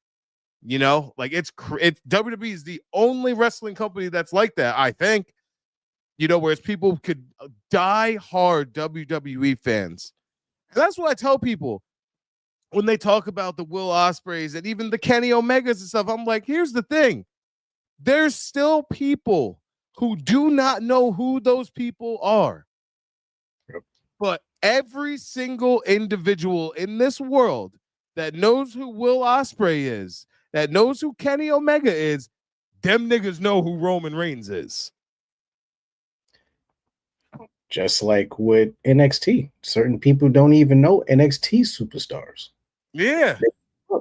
Like it's WWE is the only wrestling company that's like that, I think. Whereas people could die hard WWE fans. And that's what I tell people when they talk about the Will Ospreys and even the Kenny Omegas and stuff. I'm like, here's the thing. There's still people who do not know who those people are. Yep. But every single individual in this world that knows who Will Ospreay is, that knows who Kenny Omega is, them niggas know who Roman Reigns is. Just like with NXT, certain people don't even know NXT superstars. Yeah,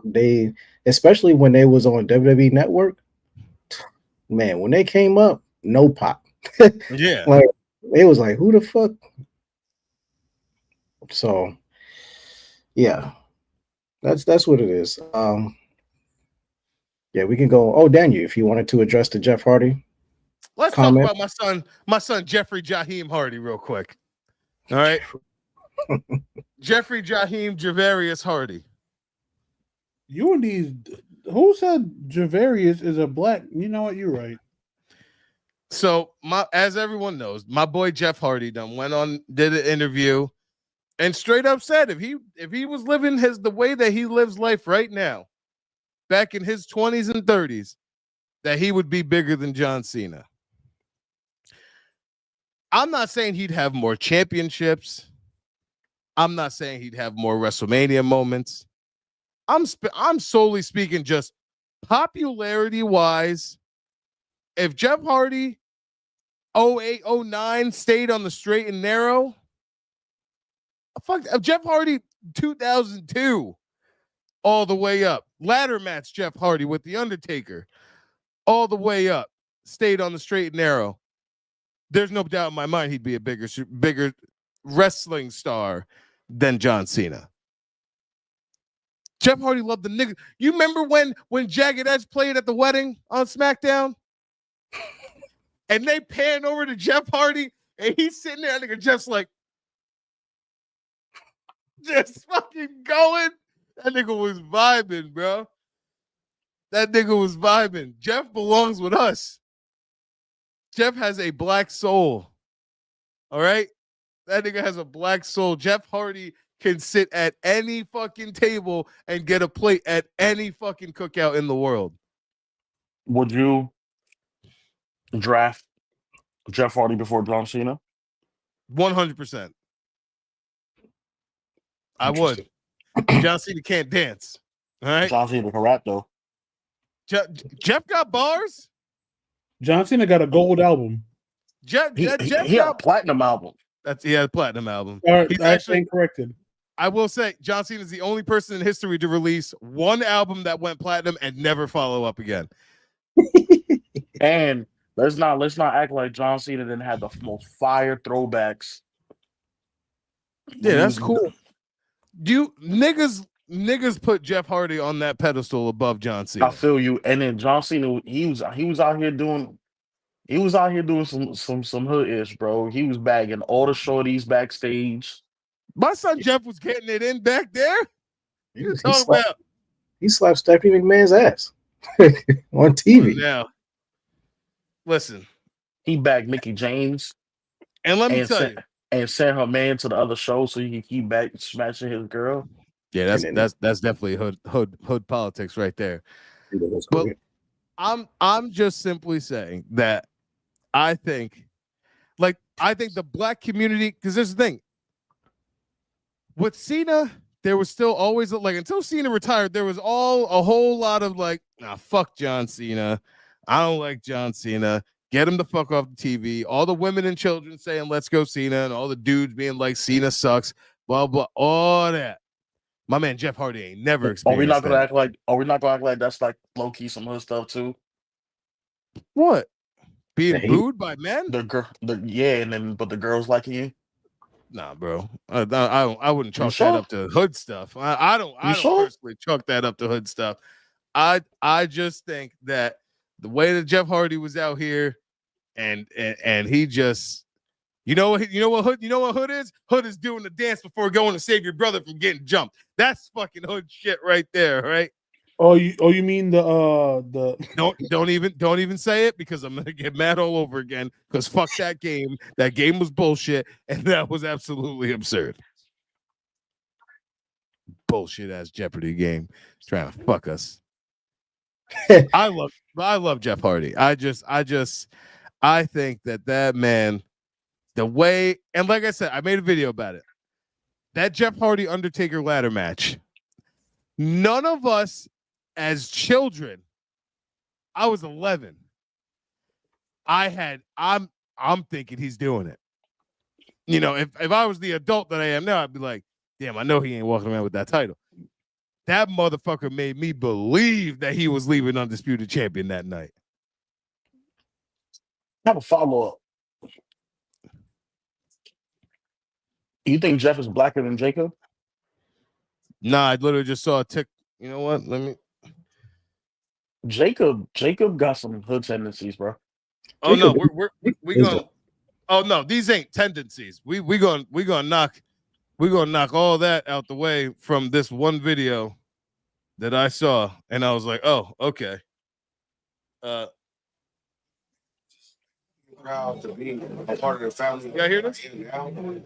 they especially when they was on WWE Network. Man, when they came up, no pop. Yeah, like it was like, who the fuck? So, yeah, that's what it is. Yeah, we can go. Oh, Daniel, if you wanted to address the Jeff Hardy. Let's comment. talk about my son Jeffrey Jaheim Hardy real quick. All right. Jeffrey Jaheim Javarius Hardy. You and these, who said Javarius is a black? You know what? You're right. So as everyone knows, my boy Jeff Hardy went on, did an interview, and straight up said if he was living the way that he lives life right now, back in his 20s and 30s, that he would be bigger than John Cena. I'm not saying he'd have more championships. I'm not saying he'd have more WrestleMania moments. I'm solely speaking just popularity wise. If Jeff Hardy 08, 09 stayed on the straight and narrow, Jeff Hardy 2002 all the way up. Ladder match Jeff Hardy with The Undertaker all the way up, stayed on the straight and narrow. There's no doubt in my mind he'd be a bigger wrestling star than John Cena. Jeff Hardy loved the nigga. You remember when Jagged Edge played at the wedding on SmackDown? And they pan over to Jeff Hardy and he's sitting there, nigga, just like, just fucking going. That nigga was vibing, bro. That nigga was vibing. Jeff belongs with us. Jeff has a black soul. All right? That nigga has a black soul. Jeff Hardy can sit at any fucking table and get a plate at any fucking cookout in the world. Would you draft Jeff Hardy before John Cena? 100%. I would. John Cena can't dance. All right? John Cena can rap, though. Jeff got bars? John Cena got a gold album. Jeff He had a platinum album. He had a platinum album. All right, He's that's actually corrected. I will say John Cena is the only person in history to release one album that went platinum and never follow up again. And let's not act like John Cena didn't have the most fire throwbacks. Yeah, that's cool. You niggas put Jeff Hardy on that pedestal above John Cena. I feel you. And then John Cena, he was out here doing some hood-ish, bro. He was bagging all the shorties backstage. My son Jeff was getting it in back there. He slapped Stephanie McMahon's ass on TV. Now, listen. He bagged Mickey James. And let me tell you. And sent her man to the other show so he can keep back smashing his girl. Yeah, that's definitely hood politics right there. But I'm just simply saying that I think the black community, because there's the thing. With Cena, there was still always until Cena retired, there was a whole lot of fuck John Cena. I don't like John Cena. Get him the fuck off the TV. All the women and children saying let's go Cena, and all the dudes being like Cena sucks, blah blah, all that. My man Jeff Hardy ain't never Are we experienced not gonna that. act like? Are we not gonna act like that's like low key some hood stuff too? What? Being Yeah, he- booed by men? And then but the girls liking you. Nah, bro. I wouldn't You chalk that sure? up to hood stuff. I don't You sure? personally chalk that up to hood stuff. I just think that the way that Jeff Hardy was out here and he just you know what hood is? Hood is doing the dance before going to save your brother from getting jumped. That's fucking hood shit right there, right? Oh, you mean the Don't even say it because I'm gonna get mad all over again because fuck that game. That game was bullshit and that was absolutely absurd. Bullshit ass Jeopardy game trying to fuck us. I love Jeff Hardy. I think that man, the way, and like I said, I made a video about it. That Jeff Hardy Undertaker ladder match. None of us as children, I was 11. I'm thinking he's doing it. You know, if I was the adult that I am now, I'd be like, damn, I know he ain't walking around with that title. That motherfucker made me believe that he was leaving undisputed champion that night. I have a follow up. You think Jeff is blacker than Jacob? Nah, I literally just saw a tick. You know what? Let me. Jacob got some hood tendencies, bro. Oh no, Jacob we is going. Oh no, these ain't tendencies. We gonna knock all that out the way from this one video that I saw, and I was like, oh, okay. Proud to be a part of the family. Y'all hear this?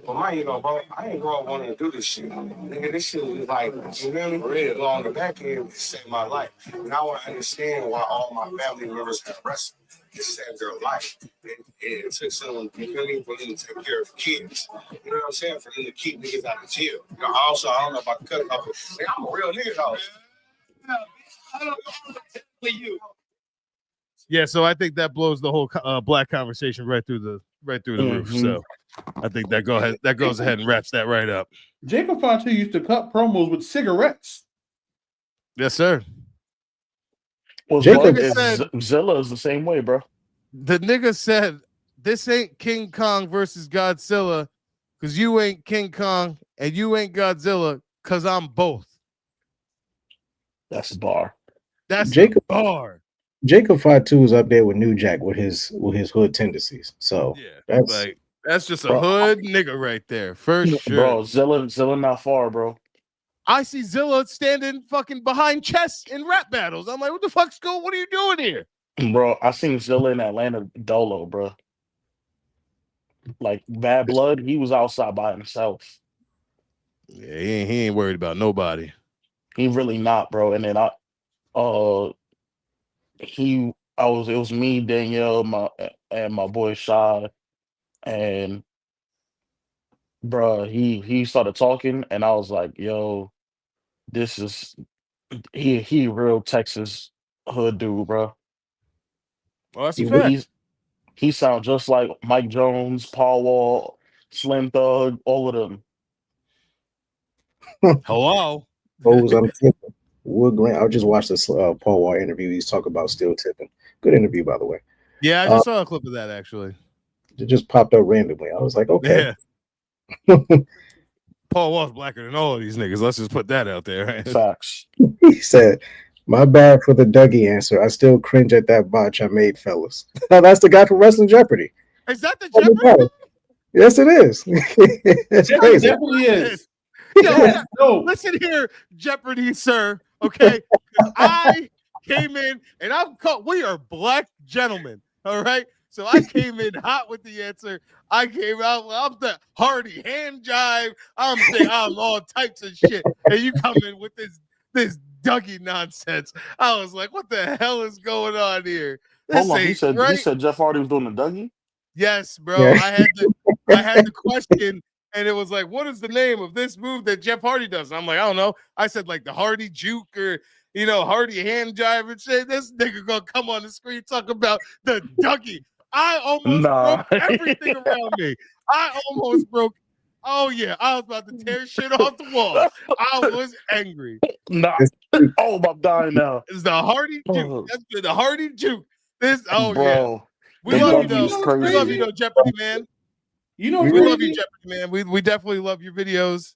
But mine, bro, I ain't grow up wanting to do this shit. Nigga, this shit is like, you feel me? Really go on the back end, it saved my life. And I want to understand why all my family members have wrestled. It saved their life. It took someone, you feel me, for them to take care of kids. You know what I'm saying? For them to keep niggas out of jail. You know, also, I don't know about the cut off. Man, I'm a real nigga, though. I don't know you. Yeah, so I think that blows the whole black conversation right through the roof. So I think that goes ahead and wraps that right up. Jacob Fatu used to cut promos with cigarettes. Yes, sir. Well, Jacob Zilla is the same way, bro. The nigga said, "This ain't King Kong versus Godzilla, because you ain't King Kong and you ain't Godzilla, because I'm both." That's a bar. That's Jacob a bar. Jacob Fatu is up there with New Jack with his hood tendencies. So Yeah, that's just a hood nigga right there, for sure. Bro, Zilla not far, bro. I see Zilla standing fucking behind chess in rap battles. I'm like, what the fuck's going? What are you doing here? Bro, I seen Zilla in Atlanta Dolo, bro. Like Bad Blood, he was outside by himself. Yeah, he ain't worried about nobody. He really not, bro. And then it was me, Danielle, and my boy Shy, and bro, he started talking, and I was like, yo, this is he real Texas hood dude, bro. Oh, that's a fact. He sounds just like Mike Jones, Paul Wall, Slim Thug, all of them. Hello. Rose on tipping. Wood Grant. I just watched this Paul Wall interview. He's talking about still tipping. Good interview, by the way. Yeah, I just saw a clip of that actually. It just popped up randomly. I was like, okay. Yeah. Paul Wall's blacker than all of these niggas. Let's just put that out there. Right? Facts. He said, "My bad for the Dougie answer. I still cringe at that botch I made, fellas." Now, that's the guy from Wrestling Jeopardy. Is that the Jeopardy? Yes, it is. That's crazy. It definitely is. No, listen here, Jeopardy, sir. Okay, I came in and I'm caught. We are black gentlemen. All right. So I came in hot with the answer. I came out. I'm the Hardy hand jive. I'm all types of shit, and you come in with this Dougie nonsense. I was like, what the hell is going on here? Hold on, he said Jeff Hardy was doing the Dougie. Yes, bro. Yeah. I had the question, and it was like, what is the name of this move that Jeff Hardy does? And I'm like, I don't know. I said like the Hardy juke or Hardy hand jive and shit. This nigga gonna come on the screen talk about the Dougie. I almost broke everything around me. I almost broke Oh yeah, I was about to tear shit off the wall. I was angry. Nah. Oh, I'm dying now. It's the Hardy Juke. Oh, That's been the Hardy Juke. This. Oh yeah, bro, we the You love know, you you though. W's know what's We love you crazy. though, Jeopardy man. You know We what's We really- love you, crazy? Jeopardy man. We definitely love your videos.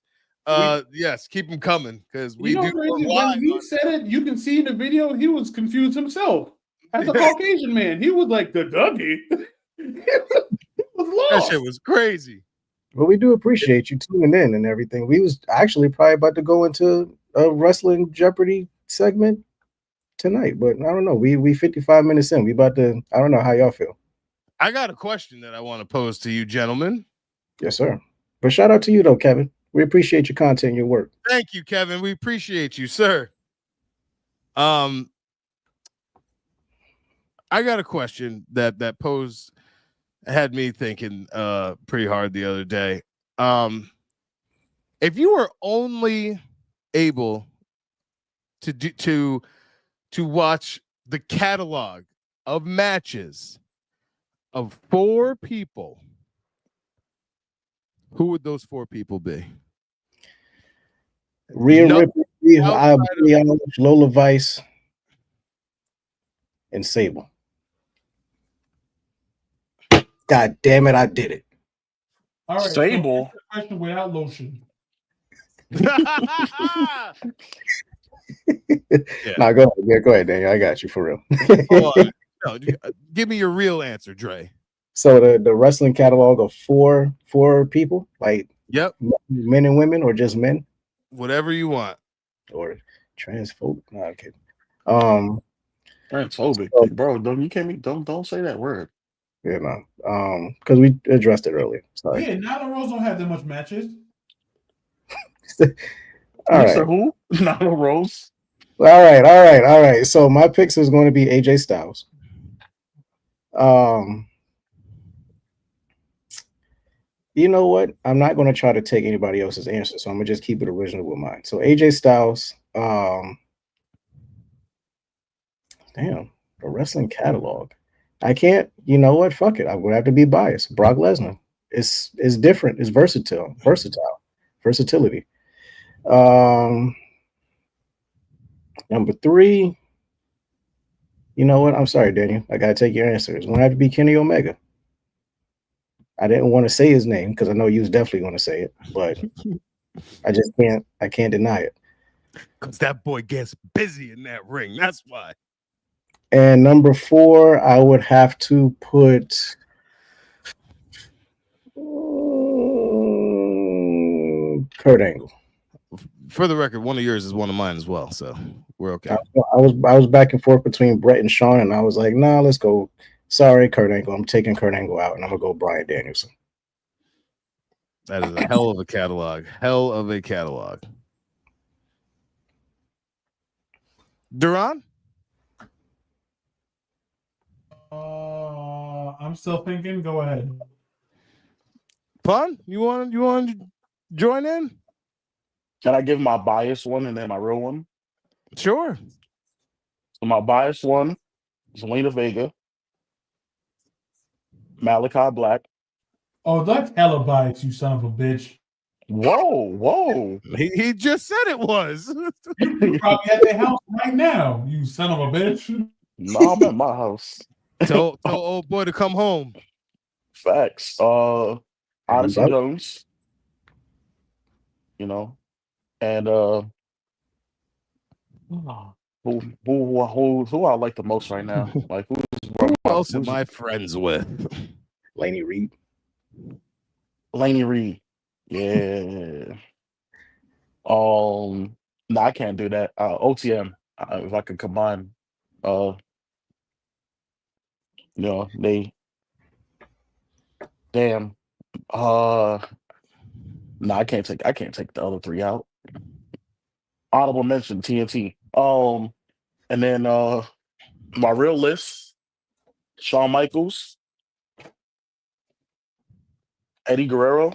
Yes, keep them coming because we You know do what's more crazy? live When he on. said it, you can see in the video he was confused himself. As a Caucasian man, he was like the Dougie. he was That lost. shit was crazy. But we do appreciate you tuning in and everything. We was actually probably about to go into a wrestling Jeopardy segment tonight, but I don't know. We 55 minutes in. We about to. I don't know how y'all feel. I got a question that I want to pose to you, gentlemen. Yes, sir. But shout out to you though, Kevin. We appreciate your content, your work. Thank you, Kevin. We appreciate you, sir. I got a question that posed had me thinking pretty hard the other day. If you were only able to watch the catalog of matches of 4 people, who would those 4 people be? Rhea No, Ripley, outside Lola Vice, and Sable. God damn it, I did it. All right, Sable. so question without lotion. Nah, go ahead. Yeah, go ahead, Daniel. I got you for real. Hold on. No, give me your real answer, Dre. So the wrestling catalog of four people, like Yep, men and women, or just men, whatever you want. or transphobic. No, I'm kidding. Transphobic, So, bro. Don't say that word. yeah, no. Because we addressed it earlier. Sorry. Yeah, Nyla Rose don't have that much matches. All You said right. who? Not a Rose. All right. So my picks is going to be AJ Styles. You know what? I'm not going to try to take anybody else's answer, so I'm gonna just keep it original with mine. So AJ Styles. Damn, the wrestling catalog. I can't. You know what? Fuck it. I'm going to have to be biased. Brock Lesnar. It's different. It's versatility. Number 3. You know what? I'm sorry, Daniel. I gotta take your answer. It's gonna have to be Kenny Omega. I didn't want to say his name because I know you was definitely gonna say it, but I just can't. I can't deny it. Because that boy gets busy in that ring. That's why. And number 4, I would have to put Kurt Angle. For the record, one of yours is one of mine as well, so we're okay. I was back and forth between Brett and Sean, and I was like, nah, let's go. Sorry, Kurt Angle. I'm taking Kurt Angle out, and I'm gonna go Bryan Danielson. That is a hell of a catalog. Hell of a catalog. Duran? I'm still thinking. Go ahead. Pun? You want to join in? Can I give my biased one and then my real one? Sure. So my biased one is Zelina Vega, Malachi Black. Oh, that's hella biased, you son of a bitch. Whoa. He just said it was. You probably at their house right now, you son of a bitch. No, I'm at my house. tell old boy to come home. Facts. Odyssey Yep. Jones. You know, and who I like the most right now? Like Who else am I friends with? Laney Reed. Laney Reed. Yeah. No, I can't do that. OTM. If I could combine, they damn. No, I can't take the other 3 out. Honorable mention TNT. And then my real list: Shawn Michaels, Eddie Guerrero,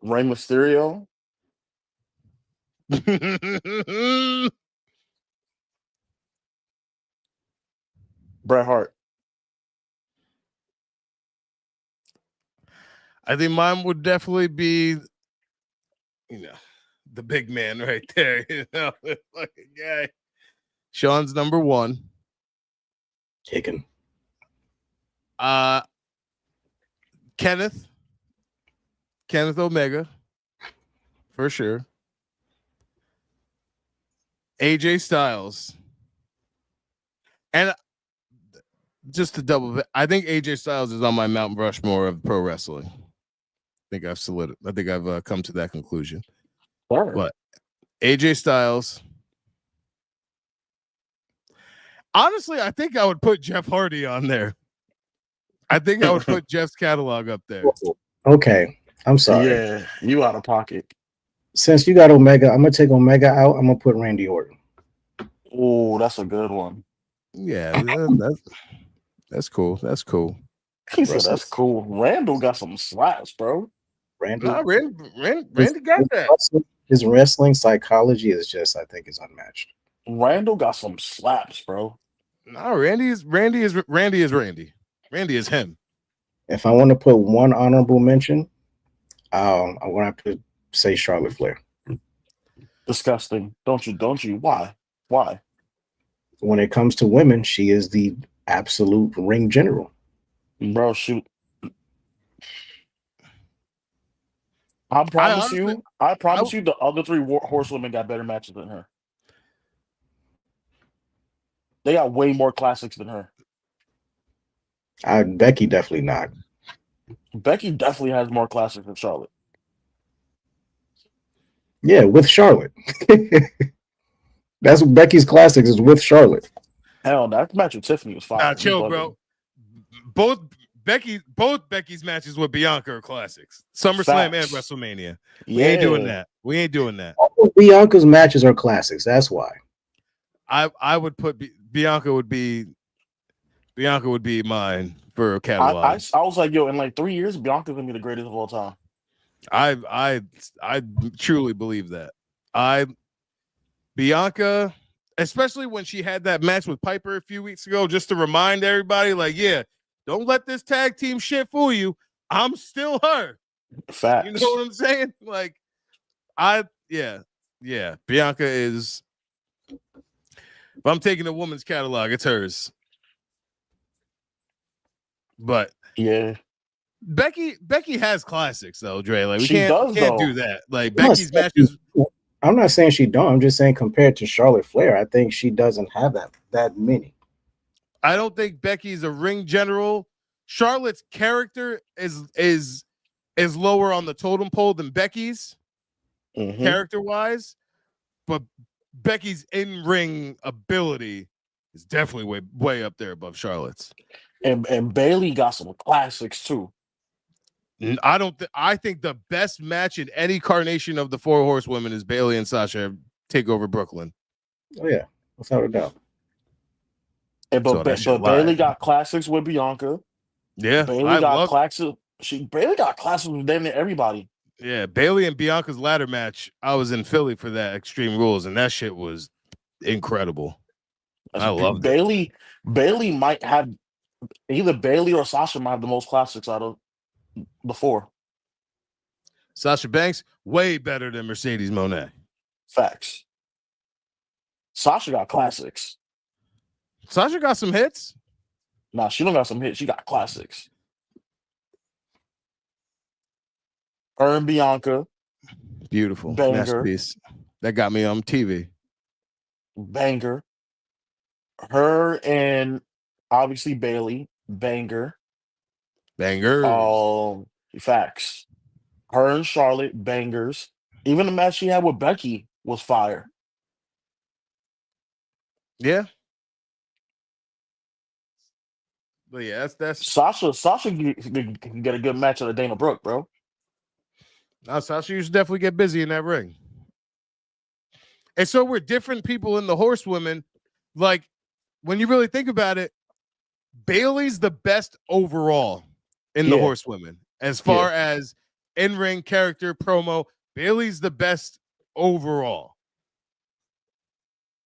Rey Mysterio, Bret Hart. I think mine would definitely be, the big man right there. The fucking guy. Sean's number one. Kicking. Kenneth Omega, for sure. AJ Styles. And just to double, I think AJ Styles is on my Mount Rushmore of pro wrestling. I think I've come to that conclusion. Sure. But AJ Styles. Honestly, I think I would put Jeff Hardy on there. I think I would put Jeff's catalog up there. Okay, I'm sorry. Yeah, you out of pocket. Since you got Omega, I'm gonna take Omega out. I'm gonna put Randy Orton. Oh, that's a good one. Yeah, that's cool. That's cool. He said that's cool. Randall got some slaps, bro. Randy got that. His wrestling psychology is just, I think, is unmatched. Randall got some slaps, bro. No, Randy is Randy. Randy is him. If I want to put one honorable mention, I want to have to say Charlotte Flair. Disgusting. Don't you? Why? When it comes to women, she is the absolute ring general. Bro, shoot. I promise you the other three horsewomen got better matches than her. They got way more classics than her. Becky definitely not. Becky definitely has more classics than Charlotte. Yeah, with Charlotte. That's Becky's classics is with Charlotte. Hell, that match with Tiffany was fire. Nah, chill, bro. Both Becky's matches with Bianca are classics. SummerSlam and WrestleMania. We ain't doing that. All of Bianca's matches are classics. That's why. I would put Bianca would be mine for a catalog. I was like, yo, in like 3 years, Bianca's gonna be the greatest of all time. I truly believe that. Bianca, especially when she had that match with Piper a few weeks ago, just to remind everybody, like, yeah, don't let this tag team shit fool you. I'm still her. Facts. You know what I'm saying? Like, yeah. Bianca is. If I'm taking a woman's catalog, it's hers. But yeah, Becky has classics though, Dre. Like we she can't do that. Like Becky's matches. I'm not saying she don't. I'm just saying compared to Charlotte Flair, I think she doesn't have that many. I don't think Becky's a ring general. Charlotte's character is lower on the totem pole than Becky's character wise, but Becky's in-ring ability is definitely way up there above Charlotte's. And Bailey got some classics too. I think the best match in any carnation of the four horsewomen is Bailey and Sasha take over Brooklyn. Oh yeah, without a doubt. But Bailey got classics with Bianca. Yeah, Bailey got classics. Bailey got classics with damn near everybody. Yeah, Bailey and Bianca's ladder match. I was in Philly for that Extreme Rules, and that shit was incredible. I love Bailey. Bailey might have either Bailey or Sasha might have the most classics out of the four. Sasha Banks way better than Mercedes Moné. Facts. Sasha got classics. Sasha got some hits. Nah, she don't got some hits. She got classics. Her and Bianca. Beautiful. Banger. Masterpiece. That got me on TV. Banger. Her and obviously Bailey. Banger. Bangers. Facts. Her and Charlotte. Bangers. Even the match she had with Becky was fire. Yeah. But yeah, that's Sasha can get a good match out of Dana Brooke, bro. Now, Sasha used to definitely get busy in that ring. And so we're different people in the horsewomen. Like, when you really think about it, Bailey's the best overall in the horsewomen. As far as in-ring character, promo, Bailey's the best overall.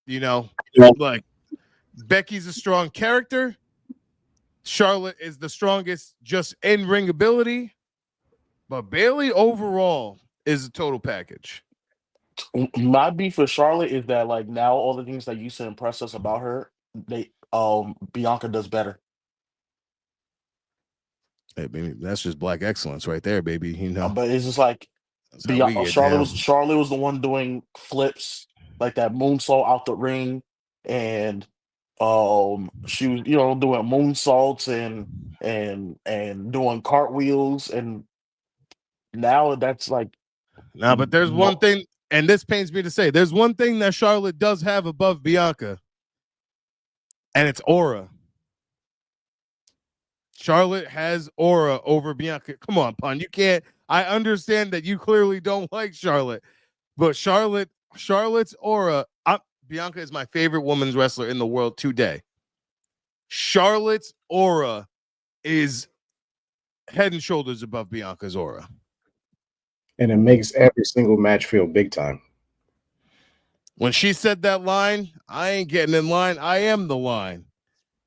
You know, like Becky's a strong character. Charlotte is the strongest just in ring ability, but Bailey overall is a total package. My beef for Charlotte is that like now all the things that used to impress us about her, Bianca does better. Hey, baby, that's just black excellence right there, baby. You know, But it's just like that's how we get down. Charlotte was the one doing flips like that moonsault out the ring, and she was doing moonsaults and doing cartwheels, and now that's like Nah, but there's one thing, and this pains me to say, there's one thing that Charlotte does have above Bianca, and it's aura. Charlotte has aura over Bianca. Come on, Pun. You can't. I understand that you clearly don't like Charlotte, but Charlotte's aura. Bianca is my favorite women's wrestler in the world today. Charlotte's aura is head and shoulders above Bianca's aura. And it makes every single match feel big time. When she said that line, I ain't getting in line. I am the line.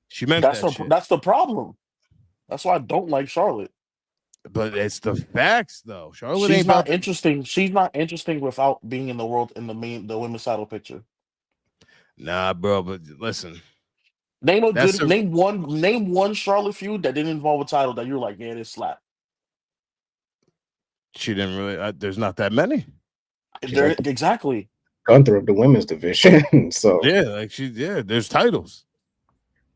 She meant that shit. That's the problem. That's why I don't like Charlotte. But it's the facts, though. Charlotte She's ain't not interesting. She's not interesting without being in the world in the women's title picture. Nah, bro. But listen, name one Charlotte feud that didn't involve a title that you're like, yeah, this slap. She didn't really. There's not that many. Exactly. Gunther of the women's division. So yeah, there's titles.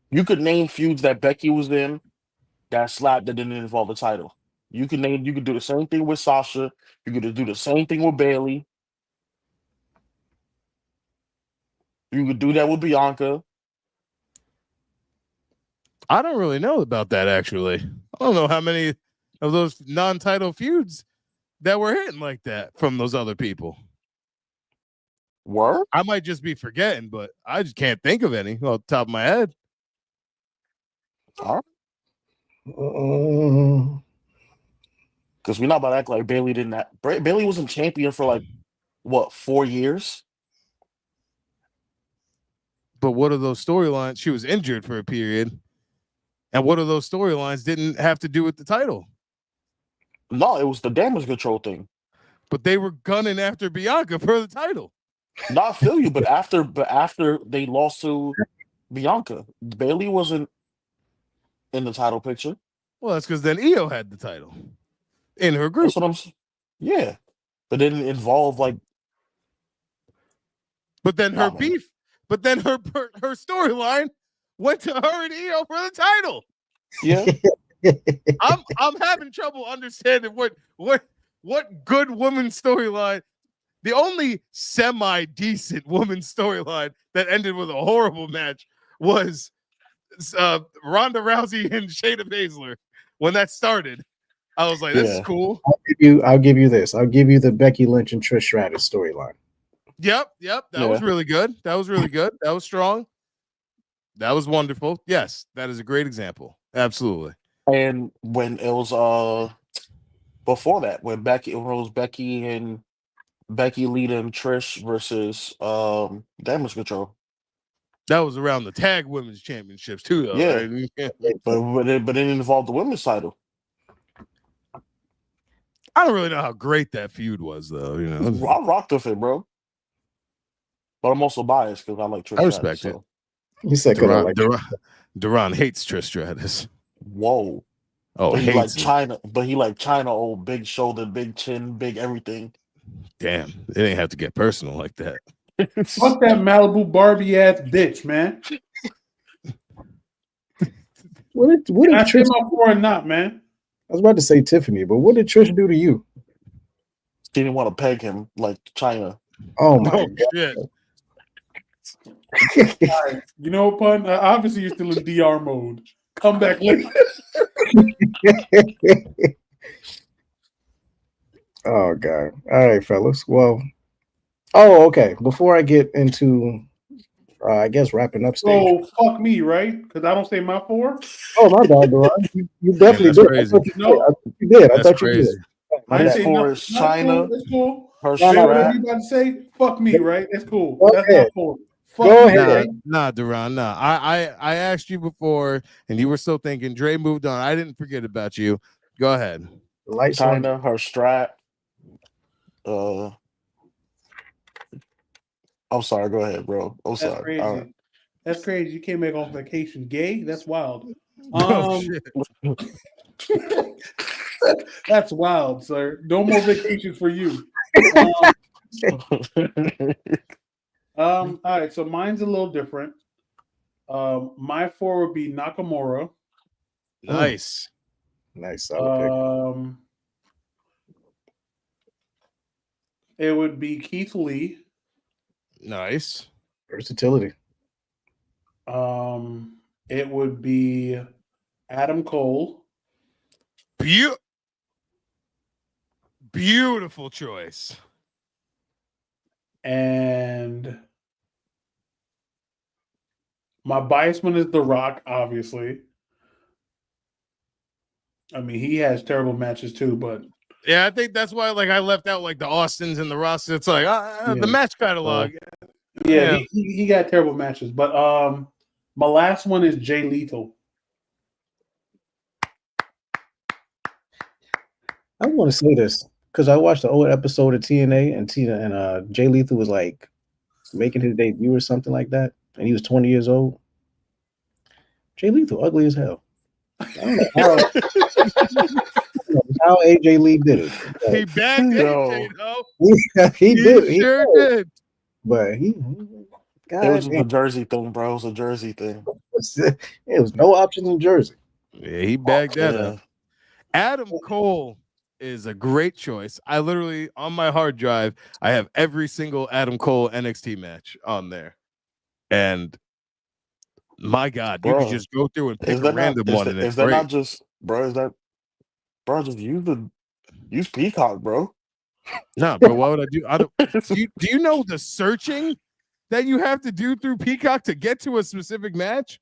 You could name feuds that Becky was in that slap that didn't involve a title. You could do the same thing with Sasha. You could do the same thing with Bailey. You could do that with Bianca. I don't really know about that, actually. I don't know how many of those non-title feuds that were hitting like that from those other people. Were? I might just be forgetting, but I just can't think of any off the top of my head. All right. Because we're not about to act like Bailey didn't. Bailey wasn't champion for like, what, 4 years? But what are those storylines? She was injured for a period. And what are those storylines didn't have to do with the title? No, it was the damage control thing. But they were gunning after Bianca for the title. No, I feel you, but after they lost to Bianca, Bailey wasn't in the title picture. Well, that's because then Io had the title in her group. That's what I'm saying. Yeah, but it didn't involve like. But then her beef. But then her storyline went to her and Io for the title. Yeah, I'm having trouble understanding what good women's storyline. The only semi-decent women's storyline that ended with a horrible match was Ronda Rousey and Shayna Baszler. When that started, I was like, "This is cool." I'll give you this. I'll give you the Becky Lynch and Trish Stratus storyline. Yep. That was really good. That was strong. That was wonderful. Yes, that is a great example. Absolutely. And when it was before that, when Becky leading Trish versus Damage Control. That was around the tag women's championships too, though. Yeah, right? but it involved the women's title. I don't really know how great that feud was, though. You know, I rocked with it, bro. But I'm also biased because I like Trish. I respect Stratus, it. You said Duran hates Trish Stratus. Whoa. Oh, but he hates China. But he like China, old big shoulder, big chin, big everything. Damn, it didn't have to get personal like that. Fuck that Malibu Barbie ass bitch, man. What did I Trish up for or not, man? I was about to say Tiffany, but what did Trish do to you? She didn't want to peg him like China. Oh my God. Shit. Right. You know, Pun? Obviously, you're still in DR mode. Come back later. Oh God! All right, fellas. Well, okay. Before I get into, I guess wrapping up stage. So fuck me, right? Because I don't say my 4. Oh my bad, Duran. You definitely did. Crazy. I thought you did. I thought you did. My say four no, is China. Cool. That's cool. Her Whatever strap. you about to say, fuck me, right? That's cool. Go That's ahead. my 4. Go ahead. Nah, Duran. Nah. I asked you before, and you were still thinking Dre moved on. I didn't forget about you. Go ahead. The lights on. China, her strap. I'm sorry. Go ahead, bro. I'm That's sorry. All crazy. That's crazy. You can't make off vacation gay. That's wild. Oh shit. That's wild, sir. No more vacations for you. Um, right. all right, so mine's a little different. My four would be Nakamura. Nice. Nice, solid pick. It would be Keith Lee. Nice. Versatility. It would be Adam Cole. Beautiful choice. And my bias one is The Rock, obviously. I mean, he has terrible matches too, but Yeah, I think that's why I left out the Austins and the Ross. It's the Yeah. match catalog. yeah, he got terrible matches. But my last one is Jay Lethal. I want to say this because I watched the old episode of TNA and Jay Lethal was making his debut or something like that, and he was 20 years old. Jay Lethal, ugly as hell. I don't know how AJ Lee did it. He bagged AJ though. He did. He sure did. But It was just a Jersey thing, bro. It was a Jersey thing. It was no options in Jersey. Yeah, he bagged that up. Adam Cole is a great choice. I literally, on my hard drive, I have every single Adam Cole NXT match on there. And my God, you Bro, can just go through and pick Is a that not? random Is one, that, and is it's that great. not just, bro? Is that, bro? Just use Peacock, bro. Nah, bro, why would I do? I don't. Do you know the searching that you have to do through Peacock to get to a specific match?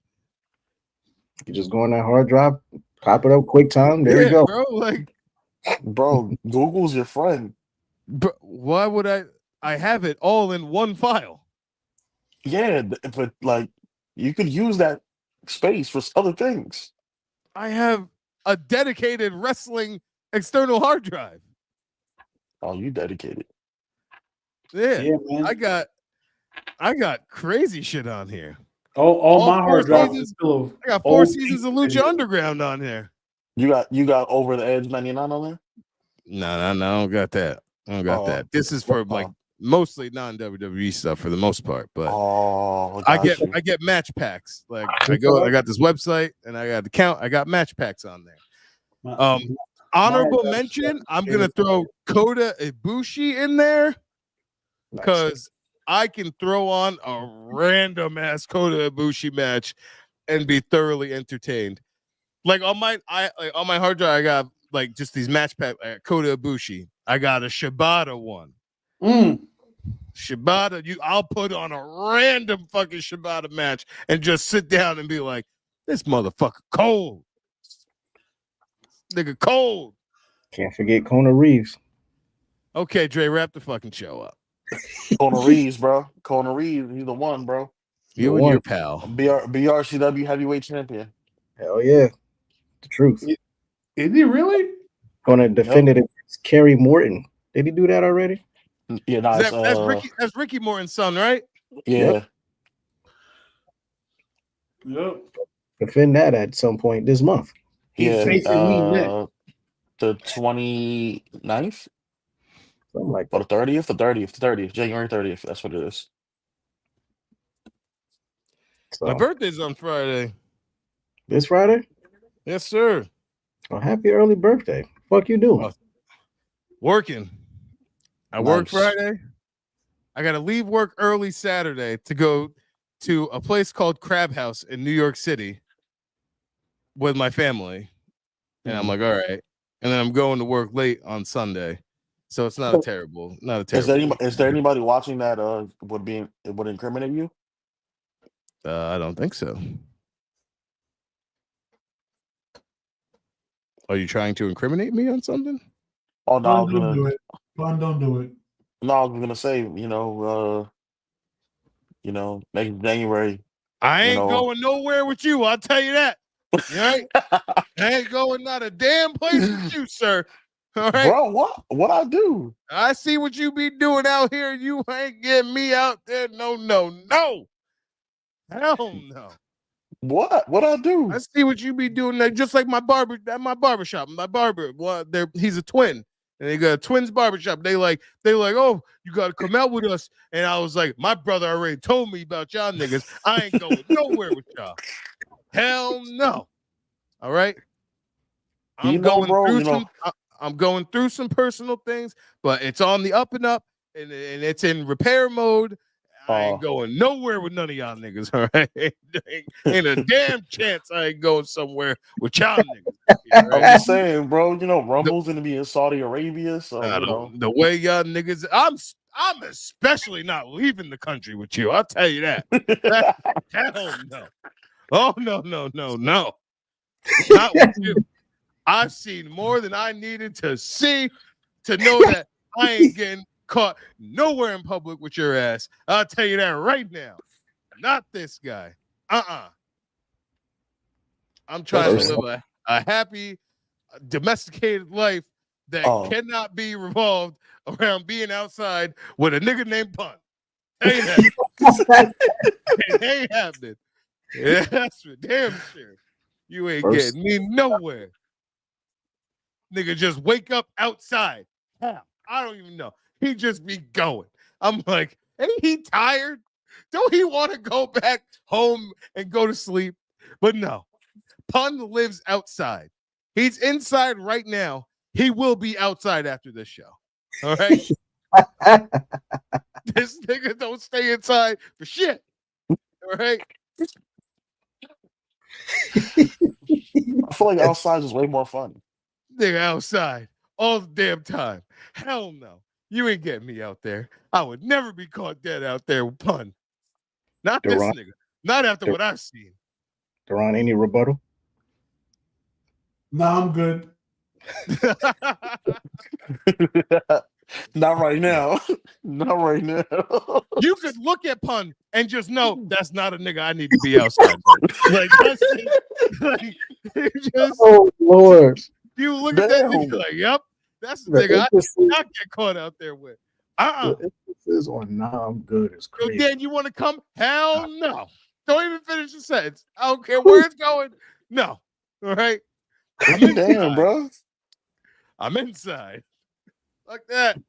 You just go on that hard drive, pop it up, quick time. There you go, bro. Bro, Google's your friend. But why would I? I have it all in one file. Yeah, but you could use that space for other things. I have a dedicated wrestling external hard drive. Oh, you dedicated. Yeah, man. I got crazy shit on here. All my hard drive seasons, is full of I got 4 seasons of Lucha Underground on here. You got Over the Edge 99 on there? No, I don't got that. I don't got that. This is for mostly non-WWE stuff for the most part, but I get match packs. I got this website and I got the count. I got match packs on there. Honorable mention, I'm gonna throw Kota Ibushi in there because I can throw on a random ass Kota Ibushi match and be thoroughly entertained. On my hard drive, I got just these match pack. Kota Ibushi. I got a Shibata one. Shibata, I'll put on a random fucking Shibata match and just sit down and be like, this motherfucker cold. Nigga cold. Can't forget Kona Reeves. Okay, Dre, wrap the fucking show up. Kona Reeves, bro. Kona Reeves, he's the one, bro. You and your pal. BRCW heavyweight champion. Hell yeah. The truth. Is he really? Kona defended against Kerry Morton. Did he do that already? Yeah, no, that's Ricky Morton's son, right? Yeah. Yep. Defend that at some point this month. He's facing me next. The 29th? Something like that. Or the 30th, January 30th. That's what it is. So, my birthday's on Friday. This Friday? Yes, sir. Oh, happy early birthday. Fuck you doing? Working. I work Friday. I got to leave work early Saturday to go to a place called Crab House in New York City with my family. And I'm like, all right. And then I'm going to work late on Sunday. So it's not a terrible. Is there anybody watching that would incriminate you? I don't think so. Are you trying to incriminate me on something? Oh no, Don't do it. No, I was gonna say, next January. I You ain't know, going nowhere with you. I'll tell you that. All right. I ain't going not a damn place with you, sir. All right. bro, what I do? I see what you be doing out here. You ain't getting me out there. No, no, no. Hell no. What I do? I see what you be doing there. Just like my barber at my barbershop. My barber, well, he's a twin. And they got a twins barbershop. They like, oh, you gotta come out with us. And I was like, my brother already told me about y'all niggas. I ain't going nowhere with y'all. Hell no. All right. I'm going Bro, through I'm going through some personal things, but it's on the up and up, and it's in repair mode. I ain't going nowhere with none of y'all niggas. All right, ain't a damn chance I ain't going somewhere with y'all niggas. I'm Right? just saying, bro. Rumble's gonna be in Saudi Arabia, so The way y'all niggas, I'm especially not leaving the country with you. I'll tell you that. Hell no. Oh no, no, no, no. Not with you. I've seen more than I needed to see to know that I ain't getting caught nowhere in public with your ass. I'll tell you that right now. Not this guy. I'm trying to live a happy, domesticated life that cannot be revolved around being outside with a nigga named Pun. Ain't happening. It ain't happening. Yeah, that's for damn sure. You ain't getting me nowhere. Nigga just wake up outside. How? I don't even know. He just be going. I'm like, ain't he tired? Don't he want to go back home and go to sleep? But no. Pun lives outside. He's inside right now. He will be outside after this show. All right? This nigga don't stay inside for shit. All right? I feel like outside is way more fun. Nigga outside all the damn time. Hell no. You ain't getting me out there. I would never be caught dead out there with Pun. Not this nigga. Not after what I've seen. Deron, any rebuttal? Nah, I'm good. Not right now. Not right now. You could look at Pun and just know that's not a nigga I need to be outside with. Like, that's like, just, oh Lord. You look at that nigga like, yep, that's the nigga I not get caught out there with. The emphasis on nah, I'm good is crazy. So then you want to come? Hell no. Don't even finish the sentence. I don't care where it's going. No. All right. I'm inside. Damn, bro. I'm inside. Like that.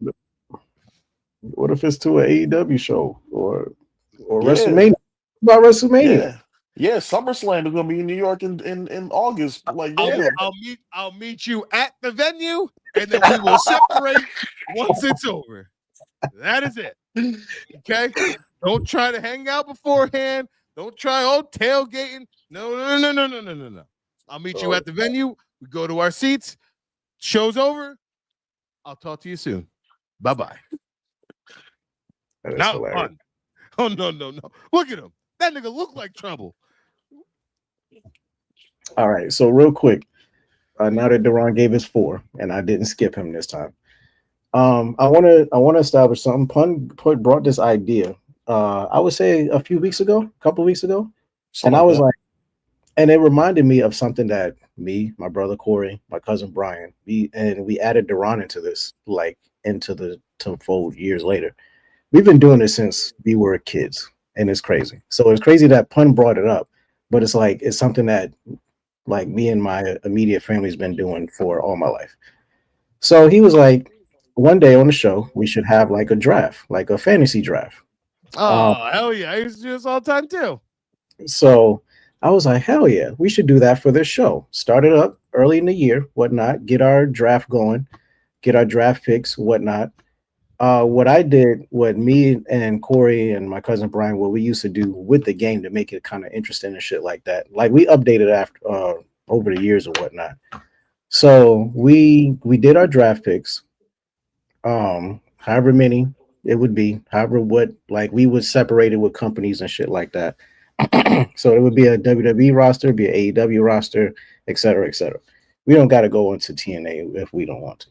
What if it's to an AEW show or WrestleMania? What about WrestleMania? Yeah, SummerSlam is gonna be in New York in August. Like, I'll meet you at the venue, and then we will separate once it's over. That is it. Okay. Don't try to hang out beforehand. Don't try tailgating. No. I'll meet you at the venue. We go to our seats. Show's over. I'll talk to you soon. Bye-bye. Not fun. Oh, no. Look at him. That nigga look like trouble. All right. So real quick, now that Deron gave his 4, and I didn't skip him this time, I want to establish something. Pun brought this idea. I would say a couple of weeks ago, and I was like, and it reminded me of something that me, my brother Corey, my cousin Brian, we added Deron into this, like into the fold years later. We've been doing this since we were kids, and it's crazy. So it's crazy that Pun brought it up, but it's like it's something that like me and my immediate family's been doing for all my life. So he was like, one day on the show, we should have like a draft, like a fantasy draft. Oh, hell yeah. I used to do this all the time too. So I was like, hell yeah, we should do that for this show. Start it up early in the year, whatnot, get our draft going, get our draft picks, whatnot. What I did, what me and Corey and my cousin Brian, what we used to do with the game to make it kind of interesting and shit like that. Like we updated after over the years or whatnot. So we did our draft picks. However many it would be, like we would separate it with companies and shit like that. So it would be a WWE roster, be an AEW roster, et cetera, et cetera. We don't got to go into TNA if we don't want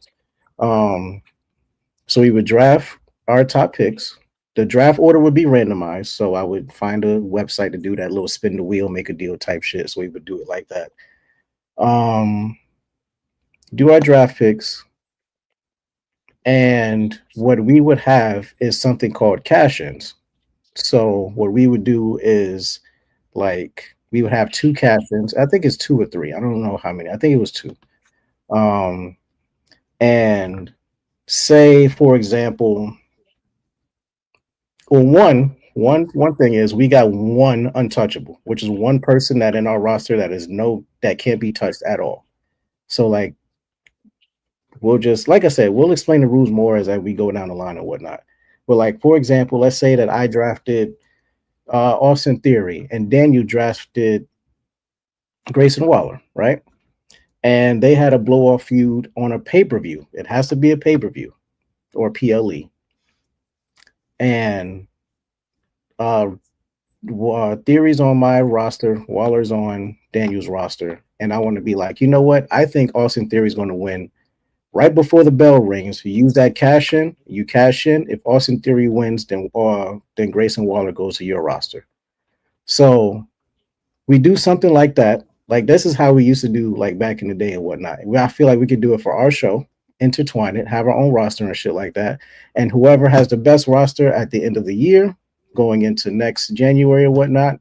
to. So we would draft our top picks. the draft order would be randomized. So I would find a website to do that little spin the wheel, make a deal type shit. So we would do it like that. Do our draft picks. And what we would have is something called cash-ins. So what we would do is like we would have two cash-ins. I think it's two or three. I don't know how many. I think it was two. And say, for example, well, one thing is we got one untouchable, which is one person that in our roster that can't be touched at all. So like we'll just like I said, we'll explain the rules more as we go down the line and whatnot. But like for example, let's say that I drafted Austin Theory and Daniel drafted Grayson Waller, right? And they had a blow off feud on a pay-per-view. It has to be a pay-per-view or PLE. And Theory's on my roster, Waller's on Daniel's roster, and I want to be like, you know what? I think Austin Theory's going to win right before the bell rings. You use that cash in. You cash in. If Austin Theory wins, then Grayson Waller goes to your roster. So we do something like that. Like this is how we used to do like back in the day and whatnot. I feel like we could do it for our show, intertwine it, have our own roster and shit like that. And whoever has the best roster at the end of the year, going into next January or whatnot,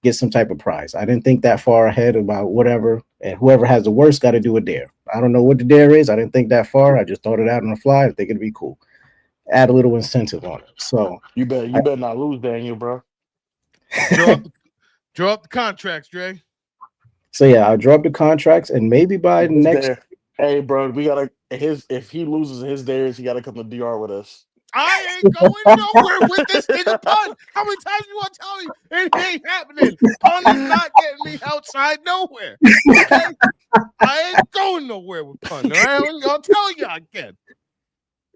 get some type of prize. I didn't think that far ahead about whatever. And whoever has the worst got to do a dare. I don't know what the dare is. I didn't think that far. I just thought it out on the fly. I think it'd be cool. Add a little incentive on it. So You better not lose, Daniel, bro. Draw up the contracts, Dre. So yeah, I'll draw up the contracts and maybe by next. Hey, bro, we gotta if he loses his dares, he gotta come to DR with us. I ain't going nowhere with this nigga Pun. How many times you want to tell me it ain't happening? Pun is not getting me outside nowhere. Okay? I ain't going nowhere with Pun. All right? I'll tell you again.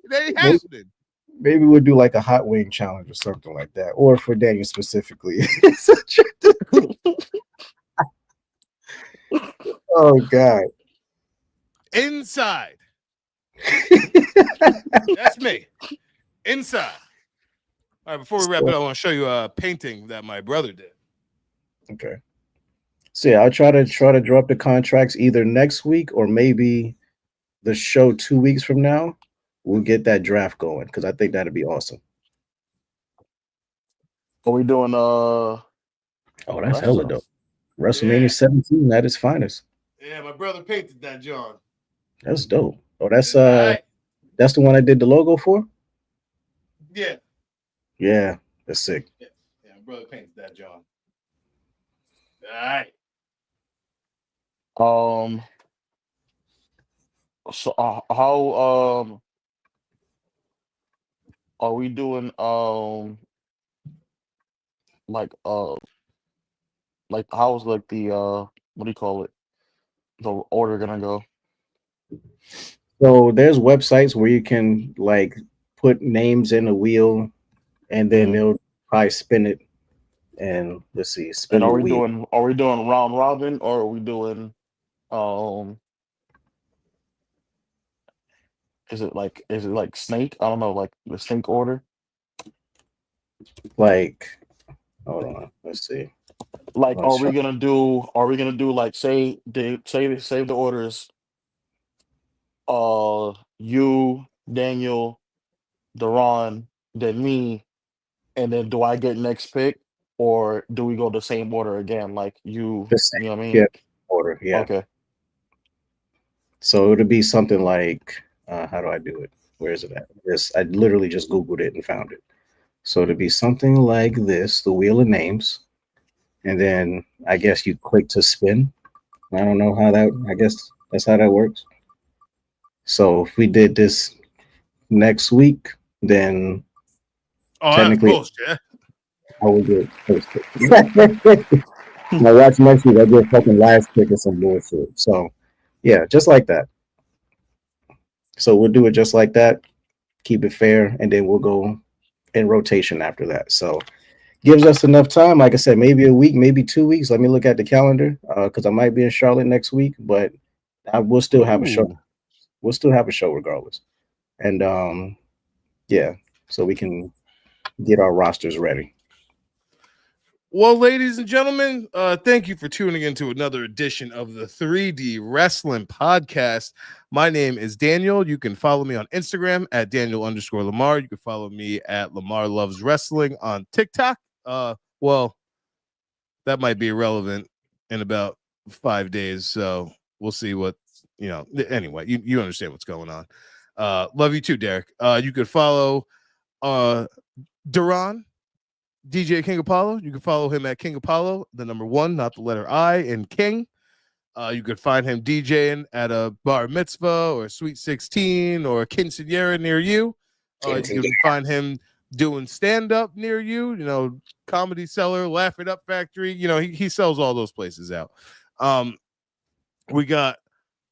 It ain't happening. Maybe we'll do like a hot wing challenge or something like that. Or for Daniel specifically. Oh God. Inside. That's me. Inside. All right, before we wrap it up, I want to show you a painting that my brother did. Okay. So yeah, I'll try to draw up the contracts either next week or maybe the show 2 weeks from now. We'll get that draft going because I think that'd be awesome. Are we doing Oh, that's hella dope. WrestleMania 17 at its finest. Yeah, my brother painted that, John. That's dope. Oh, that's the one I did the logo for? Yeah. Yeah, that's sick. Yeah, my brother painted that, John. All right. So how are we doing like how's like the what do you call it? The order gonna go? So there's websites where you can like put names in a wheel and then they'll probably spin it. And let's see, spin and the wheel. Are we doing round robin or are we doing is it like snake? I don't know, like the snake order. Like, hold on, let's see. Like, are we gonna do like say the orders? You, Daniel, Deron, then me, and then do I get next pick, or do we go the same order again? Like you know what I mean? Yeah, order, yeah. Okay. So it'll be something like, how do I do it? Where is it at? I literally just Googled it and found it. So it'll be something like this, the wheel of names. And then I guess you click to spin. I don't know how I guess that's how that works. So if we did this next week, then technically bullshit. I will get first pick. Now watch next week, I get fucking last pick or some bullshit. So yeah, just like that. So we'll do it just like that, keep it fair, and then we'll go in rotation after that. So gives us enough time. Like I said, maybe a week, maybe 2 weeks. Let me look at the calendar because I might be in Charlotte next week, but I will still have a show. We'll still have a show regardless. And yeah, so we can get our rosters ready. Well, ladies and gentlemen, thank you for tuning into another edition of the 3D Wrestling Podcast. My name is Daniel. You can follow me on Instagram at Daniel_Lamar. You can follow me at Lamar Loves Wrestling on TikTok. Well, that might be irrelevant in about 5 days, so we'll see what, anyway, you understand what's going on. Love you too, Derek. You could follow Duran, DJ King Apollo. You can follow him at King Apollo, the number 1, not the letter I, in King. You could find him DJing at a bar mitzvah or Sweet 16 or a quinceañera near you. You can find him doing stand-up near you, Comedy Cellar, Laugh It Up Factory. He sells all those places out. We got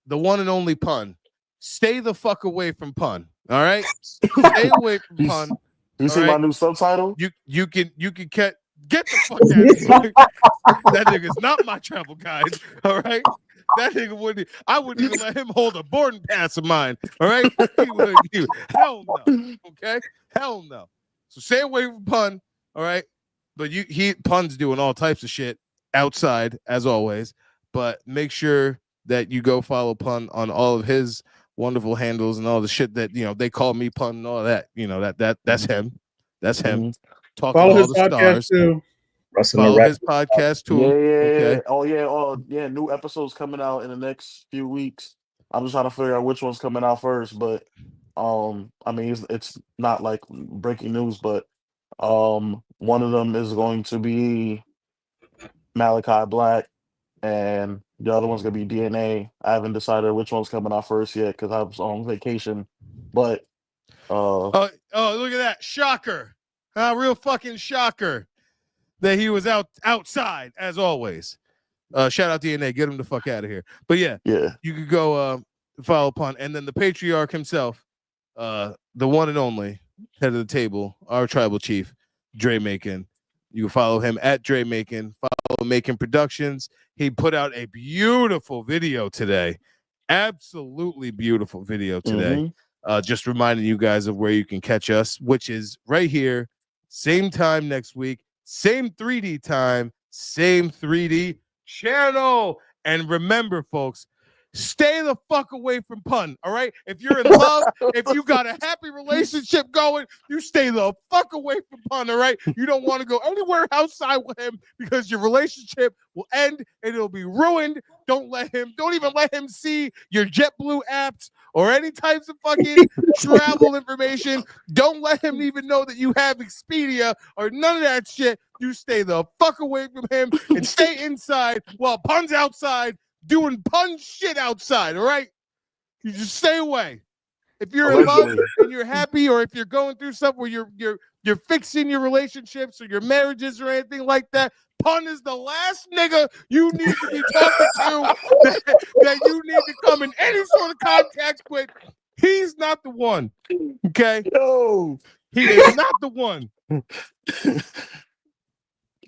the one and only Pun. Stay the fuck away from Pun. All right? Stay away from Pun. You see my new subtitle? You can get the fuck out of here. That nigga's not my travel guide. All right. That nigga I wouldn't even let him hold a boarding pass of mine. All right. Hell no. Okay. Hell no. So stay away from Pun. All right. But Pun's doing all types of shit outside as always. But make sure that you go follow Pun on all of his wonderful handles and all the shit that they call me Pun and all that. That's him. That's him. Talking Follow to all his the podcast stars. too. Follow his podcast too. Yeah. Okay. Oh yeah. New episodes coming out in the next few weeks. I'm just trying to figure out which one's coming out first, but I mean it's not like breaking news, but one of them is going to be Malachi Black, and the other one's gonna be DNA. I haven't decided which one's coming out first yet because I was on vacation. But oh, look at that. Shocker. Real fucking shocker that he was outside as always. Shout out DNA. Get him the fuck out of here. But yeah, you could go follow Pun. And then the patriarch himself, the one and only head of the table, our tribal chief, Dre Macon. You can follow him at Dre Macon. Follow Macon Productions. He put out a beautiful video today. Absolutely beautiful video today. Just reminding you guys of where you can catch us, which is right here. Same time next week. Same 3D time. Same 3D channel. And remember, folks, stay the fuck away from Pun, all right? If you're in love, if you got a happy relationship going, you stay the fuck away from Pun, all right? You don't want to go anywhere outside with him because your relationship will end and it'll be ruined. Don't even let him see your JetBlue apps or any types of fucking travel information. Don't let him even know that you have Expedia or none of that shit. You stay the fuck away from him and stay inside while Pun's outside doing Pun shit outside, all right? You just stay away. If you're in love and you're happy, or if you're going through something where you're fixing your relationships or your marriages or anything like that, Pun is the last nigga you need to be talking to that you need to come in any sort of contact with. He's not the one. Okay? No. He is not the one.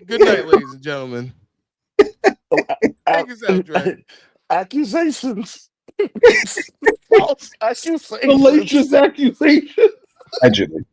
Good night, ladies and gentlemen. Take us out, Dre. Accusations. False accusations. Salacious accusations. Allegedly.